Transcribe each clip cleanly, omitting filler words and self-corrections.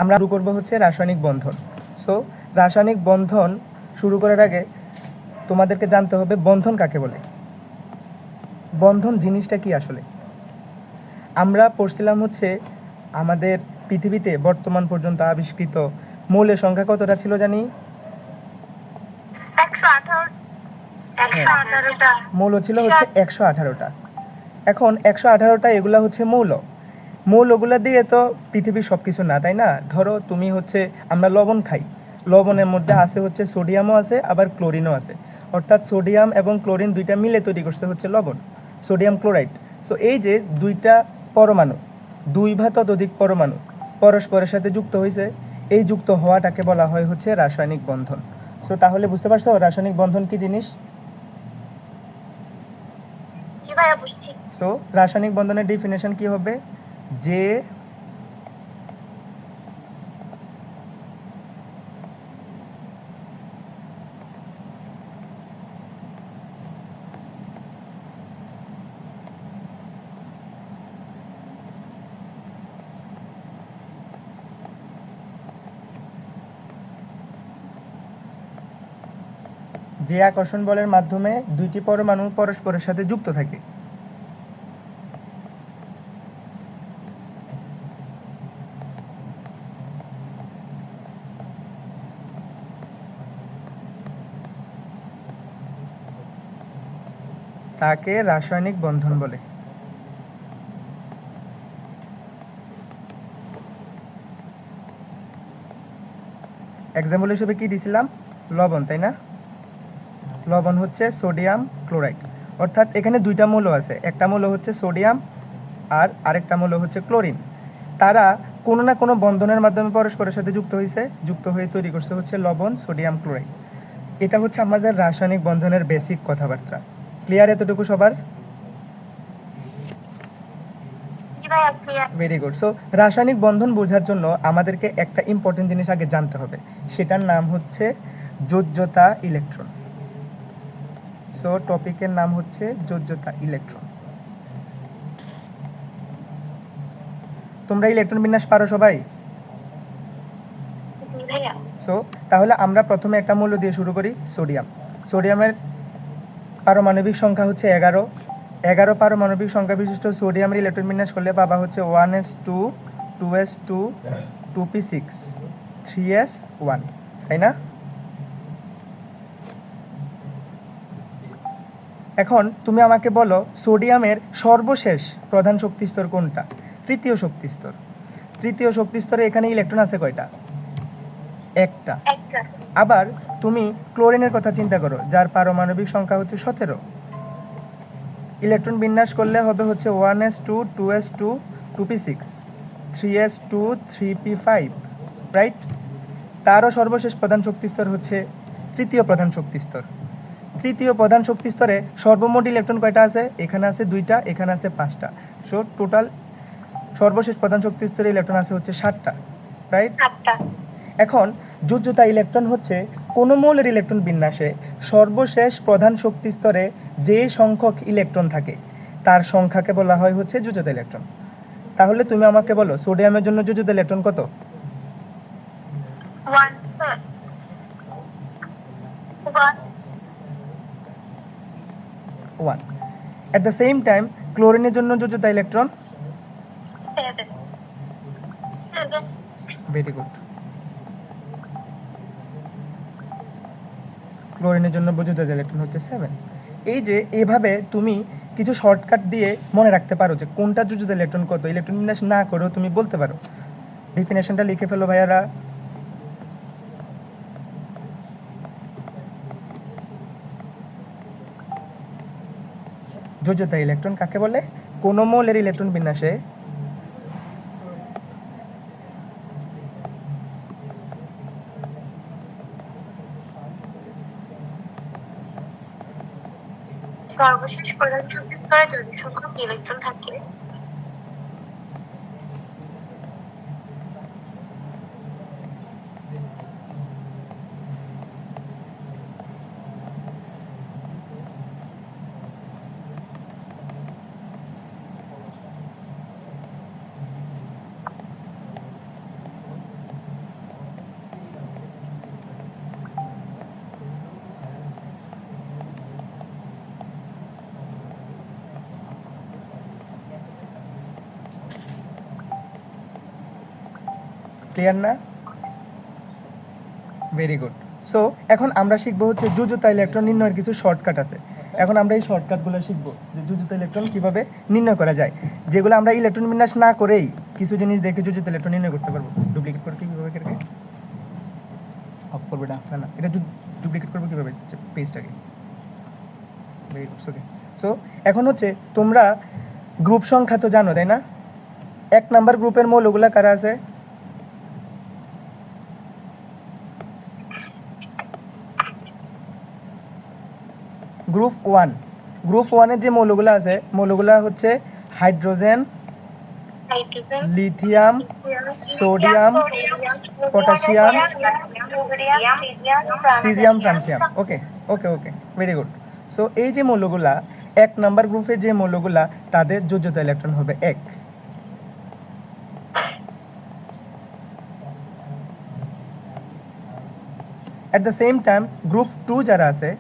আমরা শুরু করব হচ্ছে রাসায়নিক বন্ধন। সো রাসায়নিক বন্ধন শুরু করার আগে তোমাদেরকে জানতে হবে বন্ধন কাকে বলে। বন্ধন জিনিসটা কি আসলে? আমরা পড়ছিলাম হচ্ছে আমাদের পৃথিবীতে বর্তমান পর্যন্ত আবিষ্কৃত মৌলের সংখ্যা কতটা ছিল জানি? 118টা। মৌল ছিল হচ্ছে 118টা। এখন 118টা এগুলা হচ্ছে মৌলগুলা দিয়ে তো পৃথিবীর সব কিছু না, তাই না? ধরো তুমি হচ্ছে আমরা লবণ খাই, লবণের মধ্যে আছে হচ্ছে সোডিয়ামও আছে আবার ক্লোরিনও আছে, অর্থাৎ সোডিয়াম এবং ক্লোরিন দুইটা মিলে তৈরি করছে হচ্ছে লবণ, সোডিয়াম ক্লোরাইড। সো এই যে দুইটা পরমাণু, দুই বা ততোধিক পরমাণু পরস্পরের সাথে যুক্ত হয়েছে, এই যুক্ত হওয়াটাকে বলা হয় হচ্ছে রাসায়নিক বন্ধন। সো তাহলে বুঝতে পারছো রাসায়নিক বন্ধন কি জিনিস? জি ভাইয়া বুঝছি। সো রাসায়নিক বন্ধনের ডেফিনেশন কি হবে? যে যে আকর্ষণ বলের মাধ্যমে দুইটি পরমাণু পরস্পরের সাথে যুক্ত থাকে। তাকে রাসায়নিক বন্ধন বলে। এক্সাম্পল হিসেবে কি দিছিলাম? লবণ, তাই না? লবণ হচ্ছে সোডিয়াম ক্লোরাইড, অর্থাৎ এখানে দুইটা মৌল আছে, একটা মৌল হচ্ছে সোডিয়াম আর আরেকটা মৌল হচ্ছে ক্লোরিন। তারা কোনো না কোনো বন্ধনের মাধ্যমে পরস্পরের সাথে যুক্ত হয়ে তৈরি করছে হচ্ছে লবণ সোডিয়াম ক্লোরাইড। এটা হচ্ছে আমাদের রাসায়নিক বন্ধনের বেসিক কথাবার্তা। ক্লিয়ার এতটুকু সবার? Very good. সো রাসায়নিক বন্ধন বোঝার জন্য আমাদেরকে একটা ইম্পর্টেন্ট জিনিস আগে জানতে হবে, সেটার নাম হচ্ছে যোজ্যতা ইলেকট্রন। সো টপিকের নাম হচ্ছে যোজ্যতা ইলেকট্রন। তোমরা ইলেকট্রন বিন্যাস পারো সবাই? সো তাহলে আমরা প্রথমে একটা মৌল দিয়ে শুরু করি, সোডিয়াম। সোডিয়ামের পারমাণবিক সংখ্যা হচ্ছে 11। 11 পারমাণবিক সংখ্যা বিশিষ্ট সোডিয়ামের ইলেকট্রন বিন্যাস করলে পাবা হচ্ছে 1s2 2s2 2p6 3s1, তাই না? এখন তুমি আমাকে বলো সোডিয়ামের সর্বশেষ প্রধান শক্তিস্তর কোনটা? তৃতীয় শক্তিস্তর। তৃতীয় শক্তিস্তরে এখানে ইলেকট্রন আছে কয়টা? একটা। আবার তুমি ক্লোরিনের কথা চিন্তা করো, যার পারমাণবিক সংখ্যা হচ্ছে 17। ইলেকট্রন বিন্যাস করলে হবে হচ্ছে 1s2 2s2 2p6 3s2 3p5, right? তারও সর্বশেষ প্রধান শক্তিস্তর হচ্ছে তৃতীয় প্রধান শক্তিস্তর। তৃতীয় প্রধান শক্তিস্তরে সর্বমোট ইলেকট্রন কয়টা আছে? এখানে আছে 2টা, এখানে আছে 5টা। সো টোটাল সর্বশেষ প্রধান শক্তিস্তরে ইলেকট্রন আছে হচ্ছে 7টা, রাইট? এখন যোজ্যতা ইলেকট্রন হচ্ছে কোনো মৌলের ইলেকট্রন বিন্যাসে সর্বশেষ প্রধান শক্তিস্তরে যে সংখ্যক ইলেকট্রন থাকে তার সংখ্যাকে বলা হয় হচ্ছে যোজ্যতা ইলেকট্রন। তাহলে তুমি আমাকে বলো সোডিয়ামের জন্য যোজ্যতা ইলেকট্রন কত? 1। এট দ্য সেম টাইম ক্লোরিনের জন্য যোজ্যতা ইলেকট্রন 7। Very good. ক্লোরিনের জন্য যোজ্যতা ইলেকট্রন হচ্ছে 7। এই যে এভাবে তুমি কিছু শর্টকাট দিয়ে মনে রাখতে পারো যে কোনটা যোজ্যতা ইলেকট্রন কত, ইলেকট্রন বিন্যাস না করেও তুমি বলতে পারো। ডেফিনেশনটা লিখে ফেলো ভাইয়ারা। যোজ্যতা ইলেকট্রন কাকে বলে? কোনো মৌলের ইলেকট্রন বিন্যাসে সর্বশেষ প্রধান শক্তিস্তরে যদি সংখ্যক ইলেকট্রন থাকে ক্লিয়ার না? Very good. সো এখন আমরা শিখবো হচ্ছে জুজুতা ইলেকট্রন নির্ণয়ের কিছু শর্টকাট আছে। এখন আমরা এই শর্টকাটগুলো শিখবো যে জুজুতা ইলেকট্রন কীভাবে নির্ণয় করা যায়, যেগুলো আমরা ইলেকট্রন বিন্যাস না করেই কিছু জিনিস দেখে জুজুতা ইলেকট্রন নির্ণয় করতে পারবো। ডুপ্লিকেট করে কীভাবে করবে? অফ করবে না, না না, এটা ডুপ্লিকেট করবো কীভাবে পেজটাকে। Very good. ওকে, সো এখন হচ্ছে তোমরা গ্রুপ সংখ্যা তো জানো তাই না? 1 নাম্বার গ্রুপের মৌলগুলা কারা আছে? গ্রুপ 1, গ্রুপ 1-এর যে মৌলগুলো আছে মৌলগুলো হচ্ছে hydrogen, lithium, sodium, potassium, caesium, francium. Okay okay okay, very good. So এই যে মৌলগুলা 1 নাম্বার গ্রুপে যে মৌলগুলা তাদের যোজ্যতা ইলেকট্রন হবে 1। At the same time group 2 যারা আছে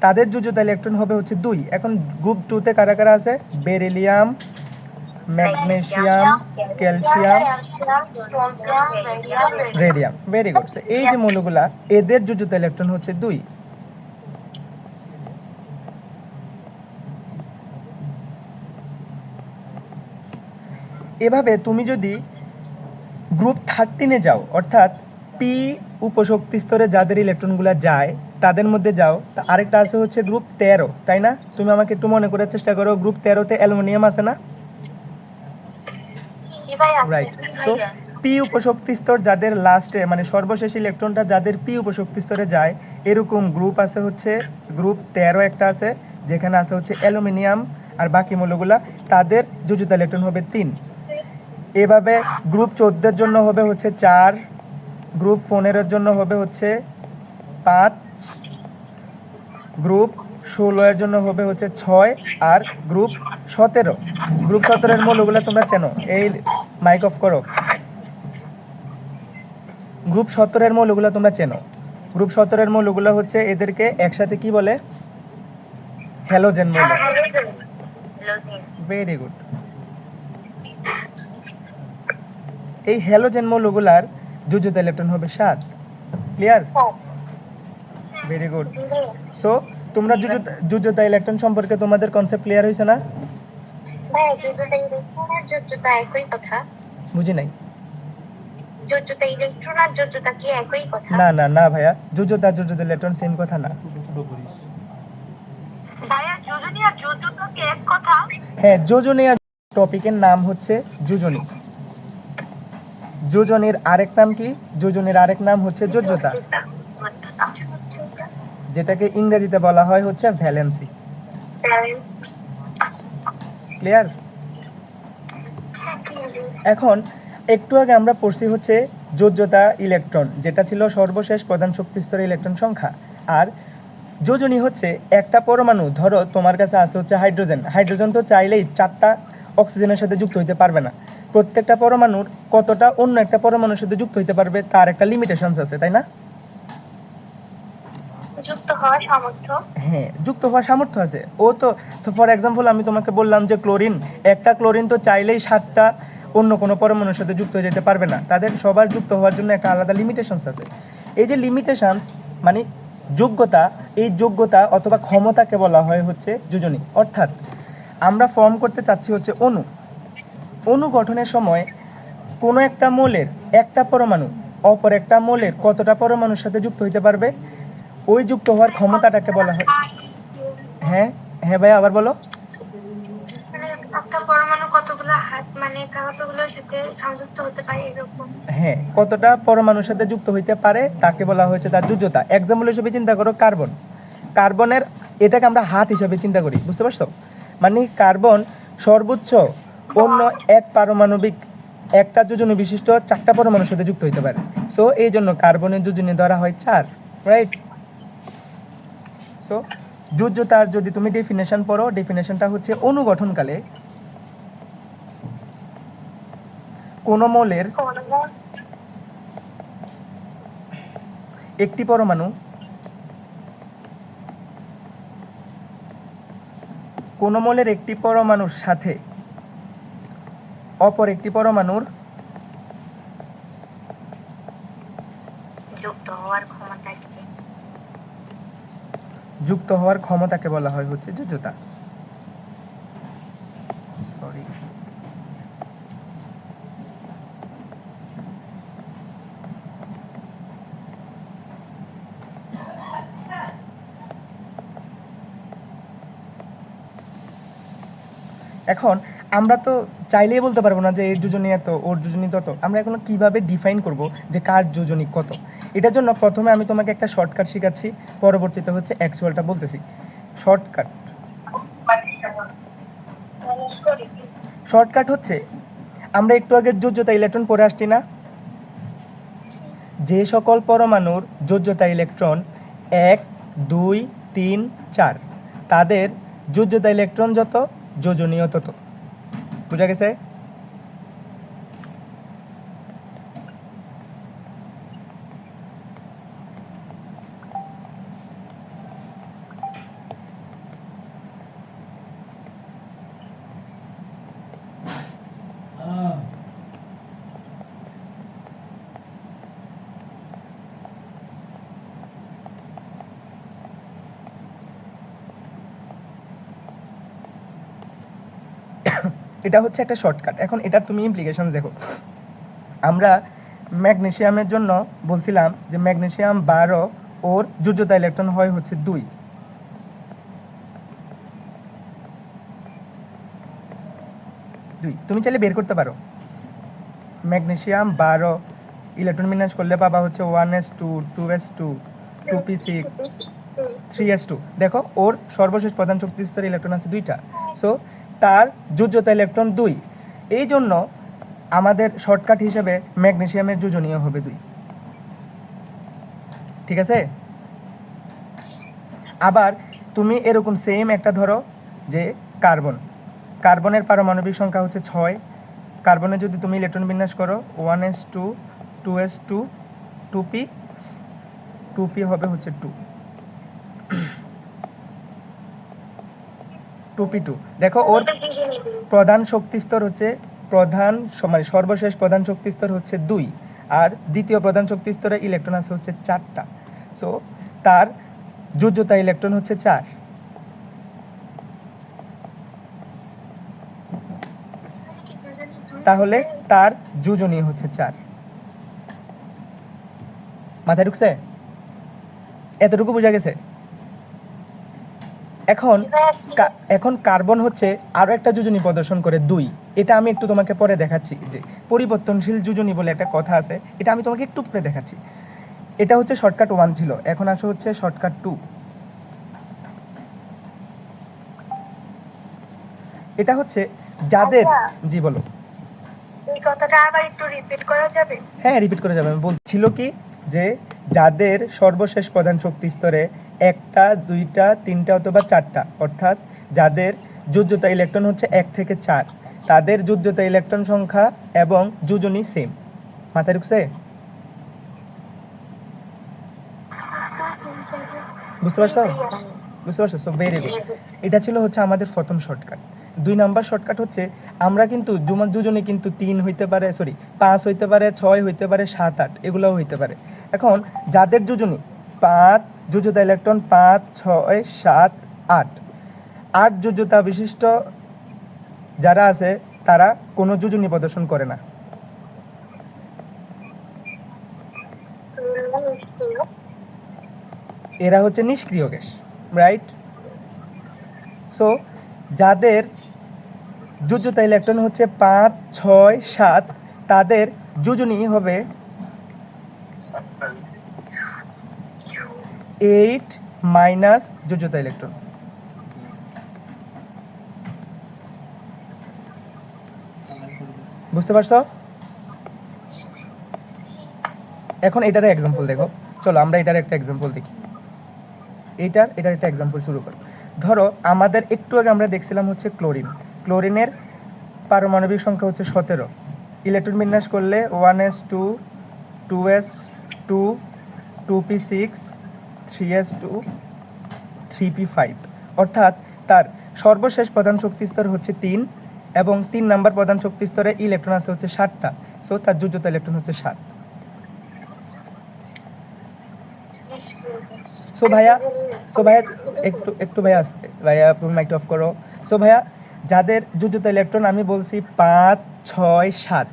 তাদের যোজ্যতা ইলেকট্রন হবে হচ্ছে 2। এখন গ্রুপ 2-তে কারা কারা আছে? Beryllium, magnesium, calcium, radium. Very good. এই যে মৌলগুলা এদের যোজ্যতা ইলেকট্রন হচ্ছে 2। এভাবে তুমি যদি গ্রুপ 13-এ যাও, অর্থাৎ পি উপশক্তি স্তরে যাদের ইলেকট্রনগুলো যায় তাদের মধ্যে যাও, তা আরেকটা আছে হচ্ছে গ্রুপ 13, তাই না? তুমি আমাকে একটু মনে করার চেষ্টা করো, গ্রুপ 13-তে অ্যালুমিনিয়াম আছে না? রাইট। সো পি উপশক্তি স্তর যাদের লাস্টে মানে সর্বশেষ ইলেকট্রনটা যাদের পি উপশক্তি স্তরে যায় এরকম গ্রুপ আছে হচ্ছে গ্রুপ 13 একটা আছে, যেখানে আছে হচ্ছে অ্যালুমিনিয়াম আর বাকি মৌলগুলা, তাদের যোজ্যতা ইলেকট্রন হবে 3। এভাবে গ্রুপ 14-এর জন্য হবে হচ্ছে 4, গ্রুপ 15-এর জন্য হবে হচ্ছে 5, গ্রুপ 16-এর জন্য হবে হচ্ছে 6, আর গ্রুপ 17, গ্রুপ 17-এর মৌলগুলো তোমরা চেনো। এই মাইক অফ করো। গ্রুপ 17-এর মৌলগুলো তোমরা চেনো। গ্রুপ 17-এর মৌলগুলো হচ্ছে এদেরকে একসাথে কি বলে? হ্যালোজেন বলে। Very good. এই হ্যালোজেন মৌলগুলার যোজ্যতা ইলেকট্রন হবে 7। ক্লিয়ার? Very good. সো তোমরা যোজ্যতা ইলেকট্রন সম্পর্কে তোমাদের কনসেপ্ট ক্লিয়ার হয়েছে না? বুঝি নাই। না না না ভাইয়া, যোজ্যতা ইলেকট্রন সেম কথা না। হ্যাঁ, যোজনী আর টপিকের নাম হচ্ছে যোজনী। যোজনীর আরেক নাম কি? যোজনীর আরেক নাম হচ্ছে যোজ্যতা, যেটাকে ইংরেজিতে বলা হয় হচ্ছে ভ্যালেন্সি। ক্লিয়ার? এখন একটু আগে আমরা পড়ছি হচ্ছে যোজ্যতা ইলেকট্রন, যেটা ছিল সর্বশেষ প্রধান শক্তি স্তরের ইলেকট্রন সংখ্যা। আর যোজনী হচ্ছে একটা পরমাণু, ধরো তোমার কাছে আছে হচ্ছে হাইড্রোজেন। হাইড্রোজেন তো চাইলেই 4টা অক্সিজেনের সাথে যুক্ত হইতে পারবে না। প্রত্যেকটা পরমাণুর কতটা অন্য একটা পরমাণুর সাথে যুক্ত হইতে পারবে তার একটা লিমিটেশনস আছে, তাই না? হ্যাঁ, যুক্ত হওয়ার সামর্থ্য আছে। ও তো ফর এক্সাম্পল আমি তোমাকে বললাম যে ক্লোরিন, একটা ক্লোরিন তো চাইলেই 7টা অন্য কোনো পরমাণুর সাথে যুক্ত হয়ে যেতে পারবে না। তাদের সবার যুক্ত হওয়ার জন্য একটা আলাদা লিমিটেশনস আছে। এই যে লিমিটেশনস মানে যোগ্যতা, এই যোগ্যতা অথবা ক্ষমতাকে বলা হয় হচ্ছে যোজনী। অর্থাৎ আমরা ফর্ম করতে চাচ্ছি হচ্ছে অণু। অণু গঠনের সময় কোনো একটা মৌলের একটা পরমাণু অপর একটা মৌলের কতটা পরমাণুর সাথে যুক্ত হইতে পারবে, ওই যুক্ত হওয়ার ক্ষমতাটাকে বলা হয়। হ্যাঁ হ্যাঁ ভাই, আবার বলো। হ্যাঁ, কতটা পরমাণুর সাথে যুক্ত হইতে পারে তাকে বলা হয়েছে তার যোজ্যতা। এক্সাম্পল হিসেবে চিন্তা করো কার্বন। কার্বনের এটাকে আমরা হাত হিসাবে চিন্তা করি, বুঝতে পারছো? মানে কার্বন সর্বোচ্চ অন্য এক পারমাণবিক একটা যোজনী বিশিষ্ট 4টা পরমাণুর সাথে যুক্ত হইতে পারে। সো এই জন্য কার্বনের যোজনী ধরা হয় 4, রাইট? সো যোজ্যতার যদি তুমি ডেফিনেশন পড়ো, ডেফিনেশনটা হচ্ছে অণু গঠনকালে কোন মৌলের একটি পরমাণু কোন মৌলের একটি পরমাণুর সাথে অপর একটি পরমাণুর যুক্ত হওয়ার ক্ষমতাকে যুক্ত হওয়ার ক্ষমতাকে বলা হয় হচ্ছে যোজ্যতা। সরি, এখন আমরা তো চাইলেই বলতে পারবো না যে এর যোজনী এত ওর যোজনী তত। আমরা এখন কিভাবে ডিফাইন করব যে কার যোজনী কত? এটার জন্য প্রথমে আমি তোমাকে একটা শর্টকাট শেখাচ্ছি, পরবর্তীতে হচ্ছে অ্যাকচুয়ালটা বলতেছি। শর্টকাট শর্টকাট হচ্ছে, আমরা একটু আগে যোজ্যতা ইলেকট্রন পড়ে আসছি না, যে সকল পরমাণুর যোজ্যতা ইলেকট্রন 1, 2, 3, 4 তাদের যোজ্যতা ইলেকট্রন যত যোজনীয় তত। বুঝা গেছে? এটা হচ্ছে একটা শর্টকাট। এখন এটার তুমি ইমপ্লিকেশন দেখো। আমরা ম্যাগনেসিয়ামের জন্য বলছিলাম যে ম্যাগনেসিয়াম 12 ওর যোজ্যতা ইলেকট্রন হয় হচ্ছে 2। তুমি চাইলে বের করতে পারো। ম্যাগনেসিয়াম 12 ইলেকট্রন বিন্যাস করলে পাবা হচ্ছে 1s2, 2s2, 2p6, 3s2। দেখো ওর সর্বশেষ প্রধান শক্তি স্তরে ইলেকট্রন আছে 2টা, সো তার যোজ্যতা ইলেকট্রন 2। এই জন্য আমাদের শর্টকাট হিসেবে ম্যাগনেসিয়ামের যোজনীয় হবে 2। ঠিক আছে? আবার তুমি এরকম সেম একটা ধরো যে কার্বনের পারমাণবিক সংখ্যা হচ্ছে 6। কার্বনে যদি তুমি ইলেকট্রন বিন্যাস করো 1s2, 2s2, 2p হবে হচ্ছে 2, 2p2। দেখো ওর প্রধান শক্তি স্তর হচ্ছে সর্বশেষ প্রধান শক্তি স্তর হচ্ছে 2, আর দ্বিতীয় প্রধান শক্তি স্তরে ইলেকট্রন আছে হচ্ছে 4টা, সো তার যোজ্যতা ইলেকট্রন হচ্ছে 4। তাহলে তার যোজনী হচ্ছে 4। মাথায় ঢুকছে? এতটুকু বোঝা গেছে? এখন কার্বন হচ্ছে আরো একটা যোজনী প্রদর্শন করে 2। এটা আমি একটু তোমাকে পরে দেখাচ্ছি, যে পরিবর্তনশীল যোজনী বলে একটা কথা আছে, এটা আমি তোমাকে একটু পরে দেখাচ্ছি। এটা হচ্ছে শর্টকাট 1 ছিল, এখন আসো হচ্ছে শর্টকাট 2। এটা হচ্ছে যাদের, জি বলো। এই কথাটা আবার একটু রিপিট করা যাবে? হ্যাঁ, রিপিট করা যাবে। আমি বলছিল কি যে যাদের সর্বশেষ প্রধান শক্তি স্তরে 1টা, 2টা, 3টা অথবা 4টা, অর্থাৎ যাদের যোজ্যতা ইলেকট্রন হচ্ছে 1 থেকে 4, তাদের যোজ্যতা ইলেকট্রন সংখ্যা এবং যোজনী সেম। মাথায় ঢুকছে? বুঝতে পারছো? So very good. এটা ছিল হচ্ছে আমাদের প্রথম শর্টকাট। 2 নাম্বার শর্টকাট হচ্ছে, আমরা কিন্তু দুজনে কিন্তু 3 হইতে পারে, 5 হইতে পারে, 6 হইতে পারে, 7, 8 এগুলোও হইতে পারে। এখন যাদের যোজনী 5, যোজ্যতা ইলেকট্রন 5, 6, 7, 8, 8 যোজ্যতা বিশিষ্ট যারা আছে তারা কোনো যোজনী প্রদর্শন করে না। এরা হচ্ছে নিষ্ক্রিয় গ্যাস, রাইট? সো যাদের যোজ্যতা ইলেকট্রন হচ্ছে 5, 6, 7 তাদের যোজনী হবে 8 মাইনাস যোজ্যতা ইলেকট্রন। বুঝতে পারছো? এখন এটার এক্সাম্পল দেখো। চলো আমরা এটার একটা এক্সাম্পল দেখি। এটার একটা এক্সাম্পল শুরু করো। ধরো আমাদের একটু আগে আমরা দেখছিলাম হচ্ছে ক্লোরিনের পারমাণবিক সংখ্যা হচ্ছে 17। ইলেকট্রন বিন্যাস করলে 1s2, 2s2, 2p6, 3s2, 3p5, অর্থাৎ তার সর্বশেষ প্রধান শক্তি স্তর হচ্ছে 3 এবং 3 নাম্বার প্রধান শক্তি স্তরে ইলেকট্রন আছে হচ্ছে 7টা, সো তার যোজ্যতা ইলেকট্রন হচ্ছে 7। সো ভাইয়া একটু ভাইয়া আসতে ভাইয়া, তুমি মাইকটা অফ করো। সো ভাইয়া, যাদের যোজ্যতা ইলেকট্রন আমি বলছি 5, 6, 7,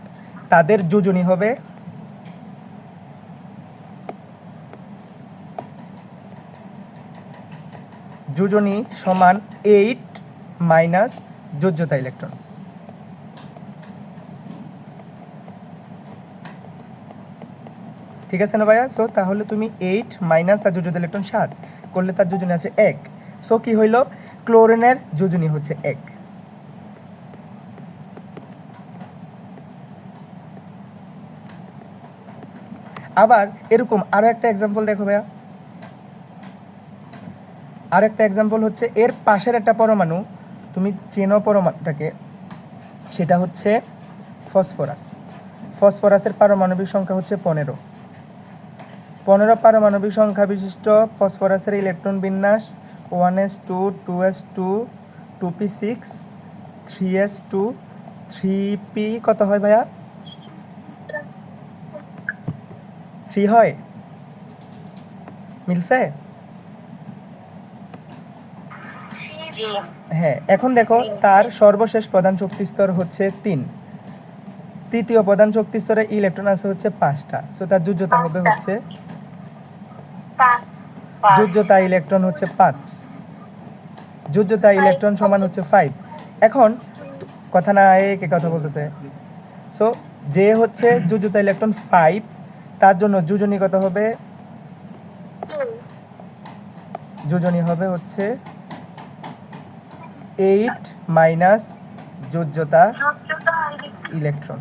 তাদের যোজনী হবে যোজনী সমান 8 মাইনাস যোজ্যতা ইলেকট্রন। ঠিক আছে না ভাইয়া? সো তাহলে তুমি 8 মাইনাস তার যোজ্যতা ইলেকট্রন 7 করলে তার যোজনী আছে 1। সো কি হইল? ক্লোরিনের যোজনী হচ্ছে 1। আবার এরকম আরো একটা এক্সাম্পল দেখো ভাইয়া, আর একটা এক্সাম্পল হচ্ছে এর পাশের একটা পরমাণু, তুমি চেনো পরমাণুটাকে, সেটা হচ্ছে ফসফরাস। ফসফরাসের পারমাণবিক সংখ্যা হচ্ছে 15। 15 পারমাণবিক সংখ্যা বিশিষ্ট ফসফরাসের ইলেকট্রন বিন্যাস 1s2 2s2 2p6 3s2 3p কত হয় ভাইয়া? 3 হয়, মিলছে? হ্যাঁ, এখন দেখো তার সর্বশেষ প্রধান শক্তি স্তর হচ্ছে 3। তৃতীয় প্রধান শক্তি স্তরে ইলেকট্রন আছে হচ্ছে 5টা, সো তার যোজ্যতা হবে হচ্ছে যোজ্যতা ইলেকট্রন হচ্ছে 5, যোজ্যতা ইলেকট্রন সমান হচ্ছে 5। এখন কথা না কে কথা বলতেছে। সো যে হচ্ছে যোজ্যতা ইলেকট্রন 5, তার জন্য যোজনী কত হবে? যোজনী হবে হচ্ছে 8 মাইনাস যোজ্যতা ইলেকট্রন।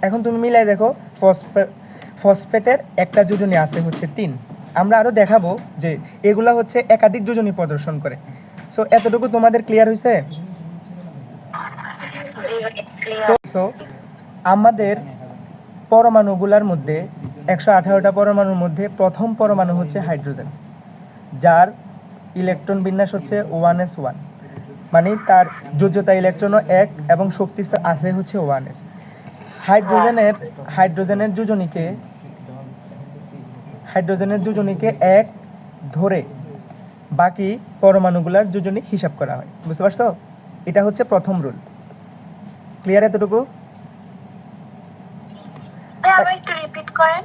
এখন তুমি মিলাই দেখো, ফসফেটের একটা যোজনী আছে হচ্ছে 3। আমরা আরো দেখাবো যে এগুলা হচ্ছে একাধিক যোজনী প্রদর্শন করে। সো এতটুকু তোমাদের ক্লিয়ার হয়েছে? সো আমাদের পরমাণুগুলার মধ্যে 118টা পরমাণুর মধ্যে প্রথম পরমাণু হচ্ছে হাইড্রোজেন, যার ইলেকট্রন বিন্যাস হচ্ছে 1s1, মানে তার যোজ্যতা ইলেকট্রনও 1 এবং শক্তি আছে হচ্ছে 1s। হাইড্রোজেনের যোজনীকে 1 ধরে বাকি পরমাণুগুলার যোজনী হিসাব করা হয়। বুঝতে পারছো? এটা হচ্ছে প্রথম রুল। ক্লিয়ার এতটুকু?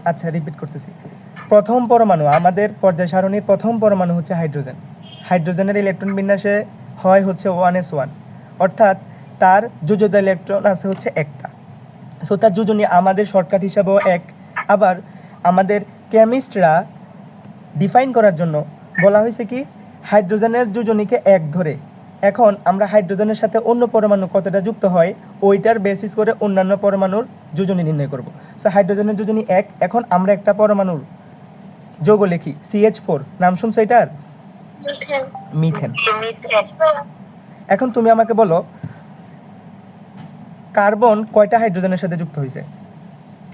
আচ্ছা, রিপিট করতেছি। প্রথম পরমাণু, আমাদের পর্যায় সারণীর প্রথম পরমাণু হচ্ছে হাইড্রোজেন। হাইড্রোজেনের ইলেকট্রন বিন্যাসে হয় হচ্ছে 1s1, অর্থাৎ তার যোজ্যতা ইলেকট্রন আছে হচ্ছে 1টা, সো তার যোজনী আমাদের শর্টকাট হিসাবেও 1। আবার আমাদের কেমিস্টরা ডিফাইন করার জন্য বলা হয়েছে কি, হাইড্রোজেনের যোজনীকে 1 ধরে। এখন আমরা হাইড্রোজেনের সাথে অন্য পরমাণু কতটা যুক্ত হয় ওইটার বেসিস করে অন্যান্য পরমাণুর যোজনী নির্ণয় করব। সো হাইড্রোজেনের যোজনী 1। এখন আমরা একটা পরমাণুর যৌগ লিখি CH4, নাম শুনছো এটার? মিথেন। এখন তুমি আমাকে বলো কার্বন কয়টা হাইড্রোজেনের সাথে যুক্ত হয়েছে?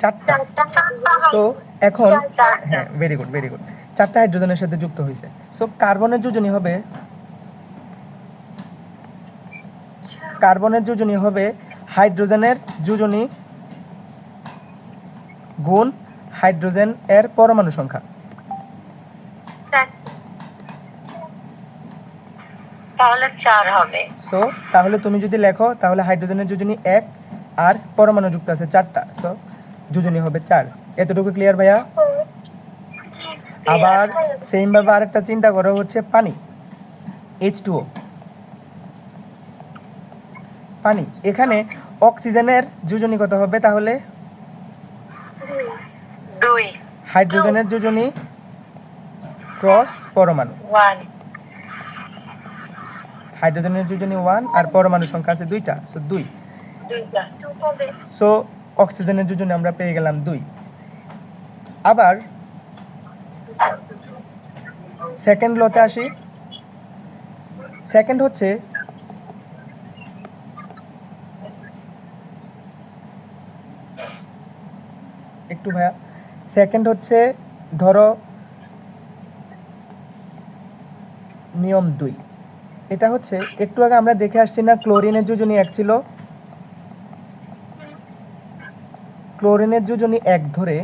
4টা। সো এখন হ্যাঁ, ভেরি গুড 4টা হাইড্রোজেনের সাথে যুক্ত হয়েছে। সো কার্বনের যোজনী হবে হাইড্রোজেনের যোজনী গুণ হাইড্রোজেন এর পরমাণু সংখ্যা। তাহলে 4 হবে। সো তাহলে তুমি যদি লেখো তাহলে হাইড্রোজেনের যোজনী 1 আর পরমাণু যুক্ত আছে 4টা, সো যোজনী হবে 4। এতটুকু ক্লিয়ার ভাইয়া? আবার সেম ভাবে আরেকটা চিন্তা করো হচ্ছে পানি, H2O, পানি। এখানে অক্সিজেনের যোজনী কত হবে তাহলে? 2। হাইড্রোজেনের যোজনী ক্রস পরমাণু 1। হাইড্রোজেনের যোজনী 1 আর পরমাণু সংখ্যা আছে 2টা, সো 2। সো অক্সিজেনের যোজনী আমরা পেয়ে গেলাম 2। আবার সেকেন্ড লতে আসি। সেকেন্ড হচ্ছে একটু ভাইয়া, সেকেন্ড হচ্ছে ধরো নিয়ম 2। এটা হচ্ছে একটু আগে আমরা দেখে আসছি না, ক্লোরিনের যোজনী 1 ছিল, ক্লোরিনের যোজনী 1 ধরে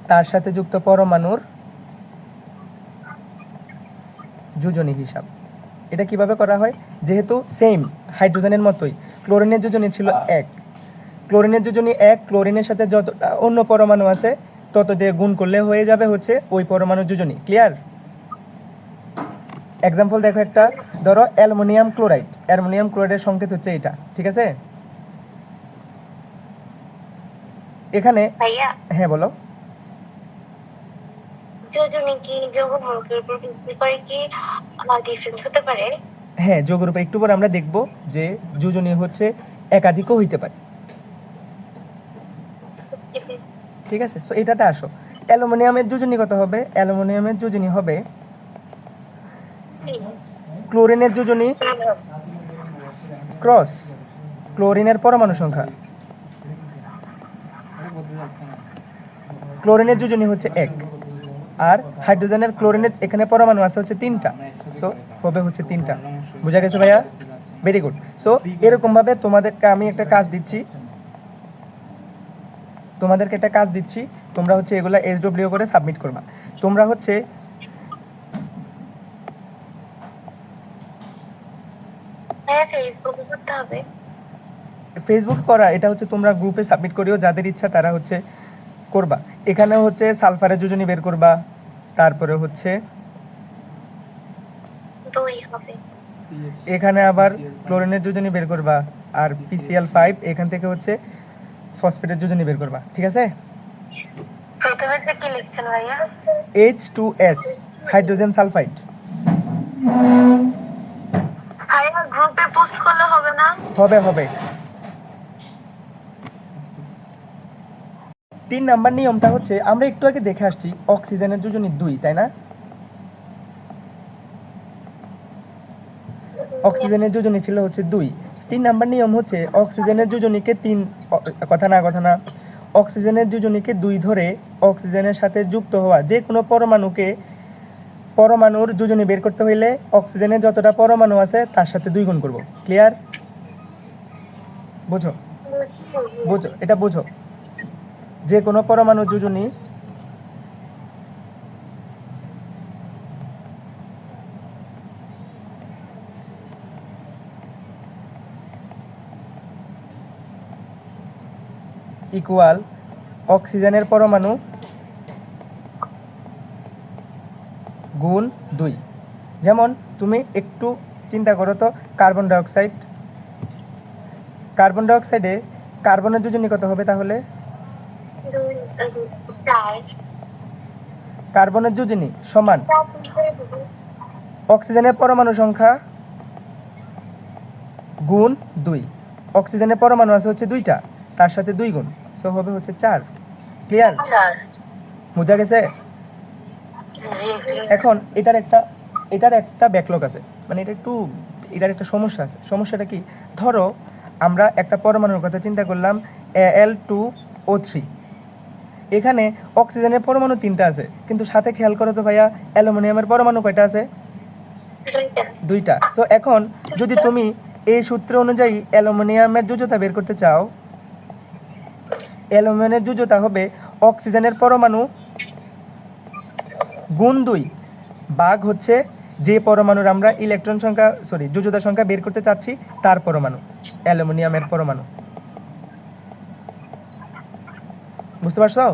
তার সাথে যুক্ত পরমাণুর যোজনী হিসাব। এটা কিভাবে করা হয়? যেহেতু সেম হাইড্রোজেনের মতোই ক্লোরিনের যোজনী ছিল 1, ক্লোরিনের যোজনী 1, ক্লোরিনের সাথে যতটা অন্য পরমাণু আছে তত দিয়ে গুণ করলে হয়ে যাবে হচ্ছে ওই পরমাণুর যোজনী। ক্লিয়ার? এক্সাম্পল দেখো একটা, ধরো অ্যালুমিনিয়াম ক্লোরাইড, অ্যালুমিনিয়াম ক্লোরাইডের সংকেত হচ্ছে এটা, ঠিক আছে? এখানে ভাইয়া, হ্যাঁ বলো। যোজনী কি যৌগমূলকের উপর ভিত্তি করে কি ডিফারেন্স হতে পারে? হ্যাঁ, যোগের উপর একটু পরে আমরা দেখব যে যোজনী হচ্ছে একাধিকও হইতে পারে, ঠিক আছে? সো এটাতে আসো, অ্যালুমিনিয়ামের যোজনী কত হবে? অ্যালুমিনিয়ামের যোজনী হবে ক্লোরিনের যোজনী ক্রস ক্লোরিনের পরমাণু সংখ্যা। ক্লোরিনের যোজনী হচ্ছে 1, আর হাইড্রোজেনের ক্লোরিনের এখানে পরমাণু আছে হচ্ছে 3টা, সো হবে হচ্ছে 3টা। বুঝা গেছে ভাইয়া? Very good. সো এরকমভাবে তোমাদেরকে আমি একটা কাজ দিচ্ছি, তোমরা হচ্ছে এগুলা SW করে সাবমিট করবা। তোমরা হচ্ছে হ্যাঁ, ফেসবুকে করতে হবে। ফেসবুক করা, এটা হচ্ছে তোমরা গ্রুপে সাবমিট করিও, যাদের ইচ্ছা তারা হচ্ছে করবা। এখানে হচ্ছে সালফারের যোজনী বের করবা, তারপরে হচ্ছে 2 হবে। এখানে আবার ক্লোরিনের যোজনী বের করবা, আর PCl5 এখান থেকে হচ্ছে ফসফেটের যোজনী বের করবা, ঠিক আছে? প্রথমে কি লিখছেন ভাইয়া? H2S hydrogen sulphide. ভাইয়া, গ্রুপে পোস্ট করলে হবে না? হবে। 3 নাম্বার নিয়মটা হচ্ছে আমরা একটু আগে দেখে আসছি, অক্সিজেনের যোজনী 2, তাই না? অক্সিজেনের যোজনী ছিল হচ্ছে 2। 3 নাম্বার নিয়ম হচ্ছে অক্সিজেনের যোজনীকে 3, কথা না, অক্সিজেনের যোজনীকে 2 ধরে অক্সিজেনের সাথে যুক্ত হওয়া যে কোনো পরমাণুর যোজনী বের করতে হইলে অক্সিজেনের যতটা পরমাণু আছে তার সাথে 2 গুণ করব। ক্লিয়ার? বুঝো? এটা বুঝো, যে কোনো পরমাণুর যোজনী ইকুয়াল অক্সিজেনের পরমাণু গুণ 2। যেমন তুমি একটু চিন্তা করো তো, কার্বন ডাইঅক্সাইডে কার্বনের যোজনী কত হবে তাহলে? 4। কার্বনের যোজনী সমান অক্সিজেনের পরমাণু সংখ্যা গুণ 2। অক্সিজেনের পরমাণু আছে হচ্ছে 2টা, তার সাথে 2 গুণ, সো হবে হচ্ছে 4। ক্লিয়ার? বুঝা গেছে? এখন এটার একটা ব্যাকলগ আছে, মানে এটার একটা সমস্যা আছে। সমস্যাটা কি? ধরো আমরা একটা পরমাণুর কথা চিন্তা করলাম, Al2O3। এখানে অক্সিজেনের পরমাণু 3টা আছে, কিন্তু সাথে খেয়াল করো তো ভাইয়া, অ্যালুমিনিয়ামের পরমাণু কয়টা আছে? 2টা। সো এখন যদি তুমি এই সূত্র অনুযায়ী অ্যালুমিনিয়ামের যোজ্যতা বের করতে চাও, অ্যালুমিনিয়ামের যোজ্যতা হবে অক্সিজেনের পরমাণু গুণ 2 ভাগ হচ্ছে যে পরমাণুর আমরা যোজ্যতা সংখ্যা বের করতে চাচ্ছি তার পরমাণু, অ্যালুমিনিয়ামের পরমাণু। বুঝতে পারছো?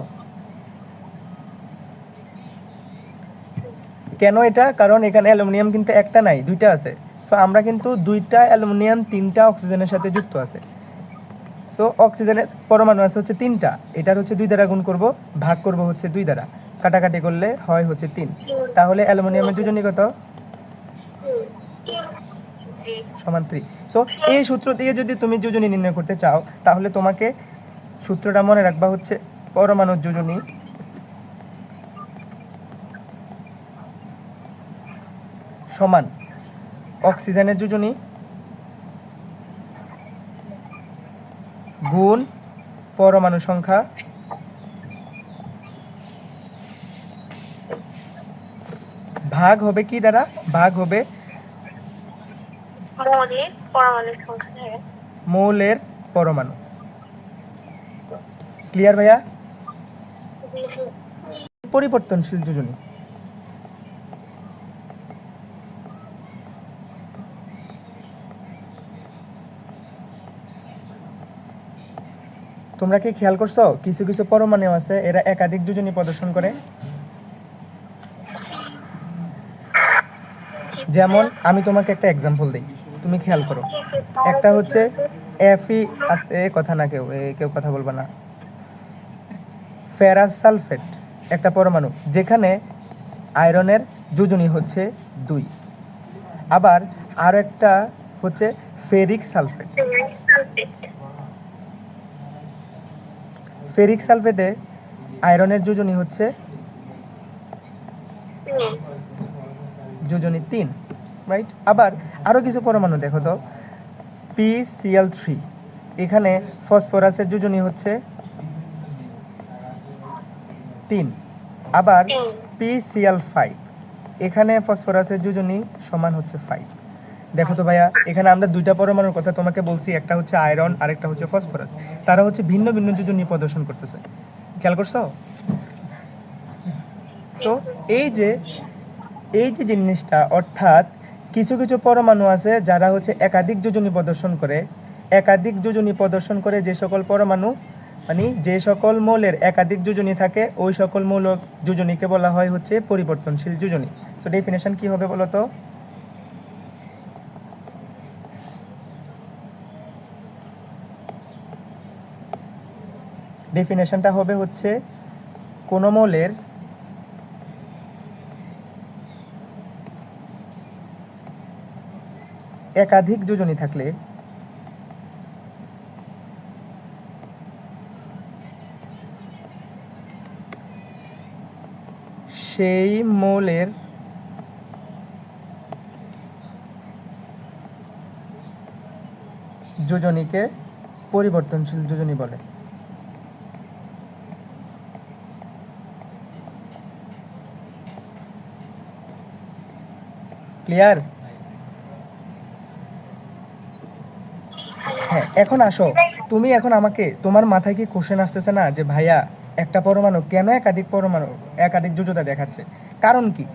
কেন এটা? কারণ এখানে অ্যালুমিনিয়াম কিন্তু একটা নাই, 2টা আছে। সো আমরা কিন্তু 2টা অ্যালুমিনিয়াম 3টা অক্সিজেনের সাথে যুক্ত আছে। সো অক্সিজেনের পরমাণু আছে হচ্ছে 3টা, এটার হচ্ছে 2 দ্বারা গুণ করব, ভাগ করব হচ্ছে 2 দ্বারা, কাটাকাটি করলে হয় হচ্ছে 3। তাহলে অ্যালুমিনিয়ামের যোজনী কত? সমান 3। সো এই সূত্র দিয়ে যদি তুমি যোজনী নির্ণয় করতে চাও, তাহলে তোমাকে সূত্রটা মনে রাখবা হচ্ছে পরমাণুর যোজনী সমান অক্সিজেনের যোজনী গুণ পরমাণু সংখ্যা ভাগ হবে কি দ্বারা? ভাগ হবে মৌলের পরমাণুর সংখ্যা দ্বারা। মৌলের পরমাণু। ক্লিয়ার ভাইয়া? পরিবর্তনশীল যোজনী। তোমরা কি খেয়াল করছো কিছু কিছু পরমাণু আছে এরা একাধিক যোজনী প্রদর্শন করে? যেমন আমি তোমাকে একটা এক্সাম্পল দিই, তুমি খেয়াল করো। একটা হচ্ছে এফি, আস্তে কথা না, কেউ কথা বলবে না। ফেরাস সালফেট একটা পরমাণু যেখানে আয়রনের যোজনী হচ্ছে 2। আবার আর একটা হচ্ছে ফেরিক সালফেট। ফেরিক সালফেটে আয়রনের যোজনী হচ্ছে যোজনী 3, রাইট? আবার আরও কিছু পরমাণু দেখো তো, PCl3 এখানে ফসফরাসের যোজনী হচ্ছে 3। আবার PCl5 এখানে ফসফরাসের যোজনী সমান হচ্ছে 5। দেখো তো ভাইয়া, এখানে আমরা দুইটা পরমাণুর কথা তোমাকে বলছি, একটা হচ্ছে আয়রন আর একটা হচ্ছে ফসফরাস। তারা হচ্ছে ভিন্ন ভিন্ন যোজনী প্রদর্শন করতেছে, খেয়াল করছো? তো এই যে জিনিসটা, অর্থাৎ কিছু কিছু পরমাণু আছে যারা হচ্ছে একাধিক যোজনী প্রদর্শন করে। একাধিক যোজনী প্রদর্শন করে যে সকল পরমাণু, মানে যে সকল মৌলের একাধিক যোজনী থাকে, ওই সকল মৌল যোজনীকে বলা হয় হচ্ছে পরিবর্তনশীল যোজনী। সো ডেফিনেশন কি হবে বলো তো? ডেফিনেশনটা হবে হচ্ছে কোনো মৌলের একাধিক যোজনী থাকলে সেই মৌলের যোজনীকে পরিবর্তনশীল যোজনী বলে। ক্লিয়ার? হ্যাঁ, এখন আসো, তুমি এখন আমাকে, তোমার মাথায় কি কোশ্চেন আসতেছে না যে ভাইয়া একটা পরমাণু কেন একাধিক যোজতা দেখাচ্ছে? কারণ কি?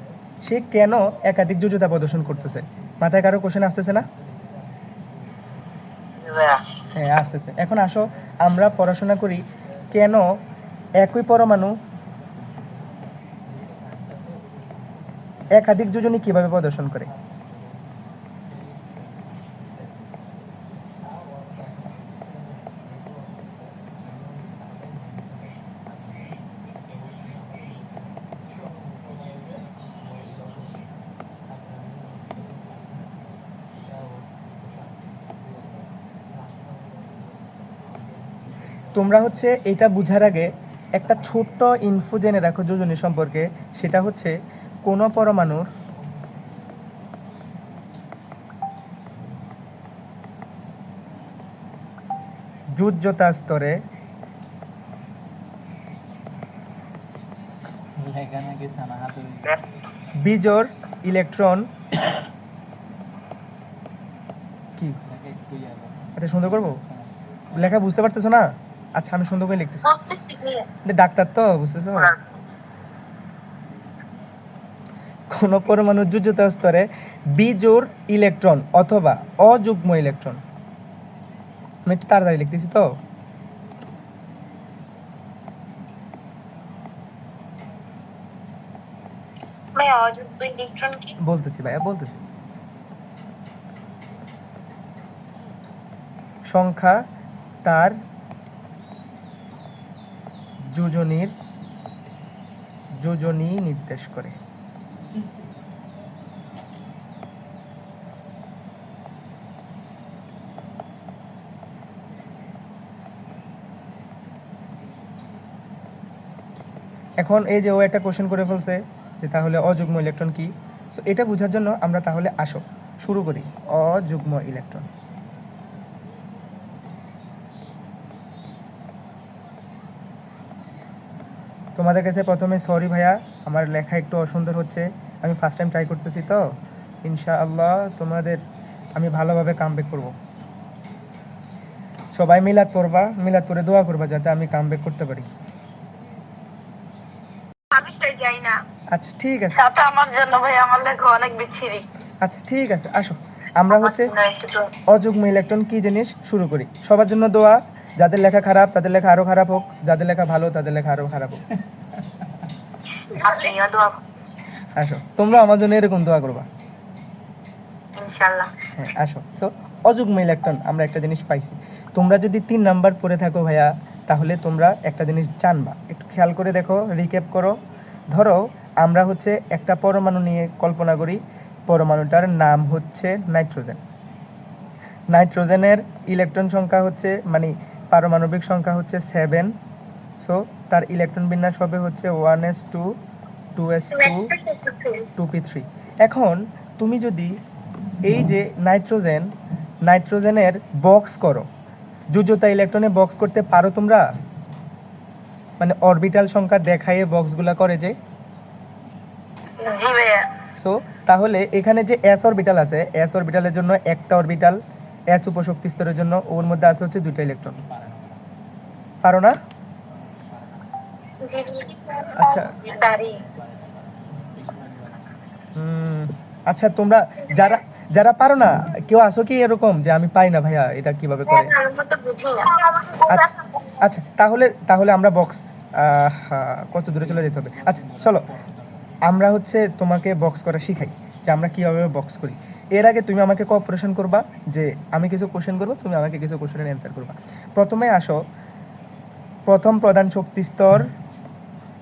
সে কেন একাধিক যোজতা প্রদর্শন করতেছে? মাথায় কারো কোশ্চেন আসতেছে না? হ্যাঁ আসতেছে। এখন আসো আমরা পড়াশোনা করি কেন একই পরমাণু একাধিক যোজনী কিভাবে প্রদর্শন করে। তোমরা হচ্ছে এটা বুঝার আগে একটা ছোট্ট ইনফো জেনে রাখো যোজনী সম্পর্কে। সেটা হচ্ছে কোনো পরমাণুর যোজ্যতা স্তরে বিজোড় ইলেকট্রন কি, আচ্ছা সুন্দর করবো, লেখা বুঝতে পারতেছো না? আচ্ছা আমি সুন্দর করে লিখতেছি, ডাক্তার তো, বুঝতেছো? কোন পরমাণুর যোজ্যতা স্তরে বিজোড় ইলেকট্রন অথবা অযুগ্ম ইলেকট্রন, আমি একটু তাড়াতাড়ি লিখতেছি তো। বলতেছি ভাইয়া, বলতেছি। সংখ্যা তার যোজনী নির্দেশ করে। এখন এই যে ও একটা কোশ্চেন করে ফেলছে যে তাহলে অযুগ্ম ইলেকট্রন কি। সো এটা বোঝার জন্য আমরা তাহলে আসো শুরু করি। অযুগ্ম ইলেকট্রন, তোমাদের কাছে প্রথমে সরি ভাইয়া, আমার লেখা একটু অসুন্দর হচ্ছে, আমি ফার্স্ট টাইম ট্রাই করতেছি তো, ইনশাআল্লাহ তোমাদের আমি ভালোভাবে কামব্যাক করব। সবাই মিলাদ পড়বা, মিলাদ পড়ে দোয়া করবা যাতে আমি কামব্যাক করতে পারি। আমি তো যাই না। আচ্ছা ঠিক আছে, সাথে আমার জন্য ভাই, আমার লেখা অনেক বিচ্ছিরি। আচ্ছা ঠিক আছে, আসো আমরা হচ্ছে অযুগ্ম ইলেকট্রন কি জিনিস শুরু করি। সবার জন্য দোয়া, যাদের লেখা খারাপ তাদের লেখা আরো খারাপ হোক, যাদের লেখা ভালো তাদের লেখা আরো খারাপ হোক। আপনিও দোয়া আসো তোমরা আমার জন্য এরকম দোয়া করবা, ইনশাআল্লাহ। হ্যাঁ আসো। সো অযুগ্ম ইলেকট্রন আমরা একটা জিনিস পাইছি। তোমরা যদি 3 নাম্বার পড়ে থাকো ভাইয়া, তাহলে তোমরা একটা জিনিস জানবা, একটু খেয়াল করে দেখো, রিক্যাপ করো। ধরো আমরা হচ্ছে একটা পরমাণু নিয়ে কল্পনা করি, পরমাণুটার নাম হচ্ছে নাইট্রোজেন। নাইট্রোজেনের ইলেকট্রন সংখ্যা হচ্ছে মানে পারমাণবিক সংখ্যা হচ্ছে 7। সো তার ইলেকট্রন বিন্যাস হবে হচ্ছে 1s2 2s2 2p3। এখন তুমি যদি এই যে নাইট্রোজেনের বক্স করো, যোজ্যতা ইলেকট্রনে বক্স করতে পারো তোমরা? মানে অরবিটাল সংখ্যা দেখায়ে বক্সগুলা করে যে। জি ভাইয়া। সো তাহলে এখানে যে এস অরবিটাল আছে, এস অরবিটালের জন্য একটা অরবিটাল, এস উপশক্তি স্তরের জন্য ওর মধ্যে আছে হচ্ছে 2টা ইলেকট্রন। পারো না? জি আচ্ছা দাঁড়ি। আচ্ছা তোমরা যারা যারা পারো না, কেউ আসো কি এরকম যে আমি পাই না ভাইয়া, এটা কিভাবে করে? আমি তো বুঝি না। আচ্ছা আচ্ছা, তাহলে তাহলে আমরা বক্স কত দূরে চলে যেতে হবে। আচ্ছা চলো আমরা হচ্ছে তোমাকে বক্স করা শিখাই, যে আমরা কীভাবে বক্স করি। এর আগে তুমি আমাকে কোঅপারেশন করবা, যে আমি কিছু কোশ্চেন করবো, তুমি আমাকে কিছু কোশ্চেনের অ্যান্সার করবা। প্রথমে আসো, প্রথম প্রধান শক্তি স্তর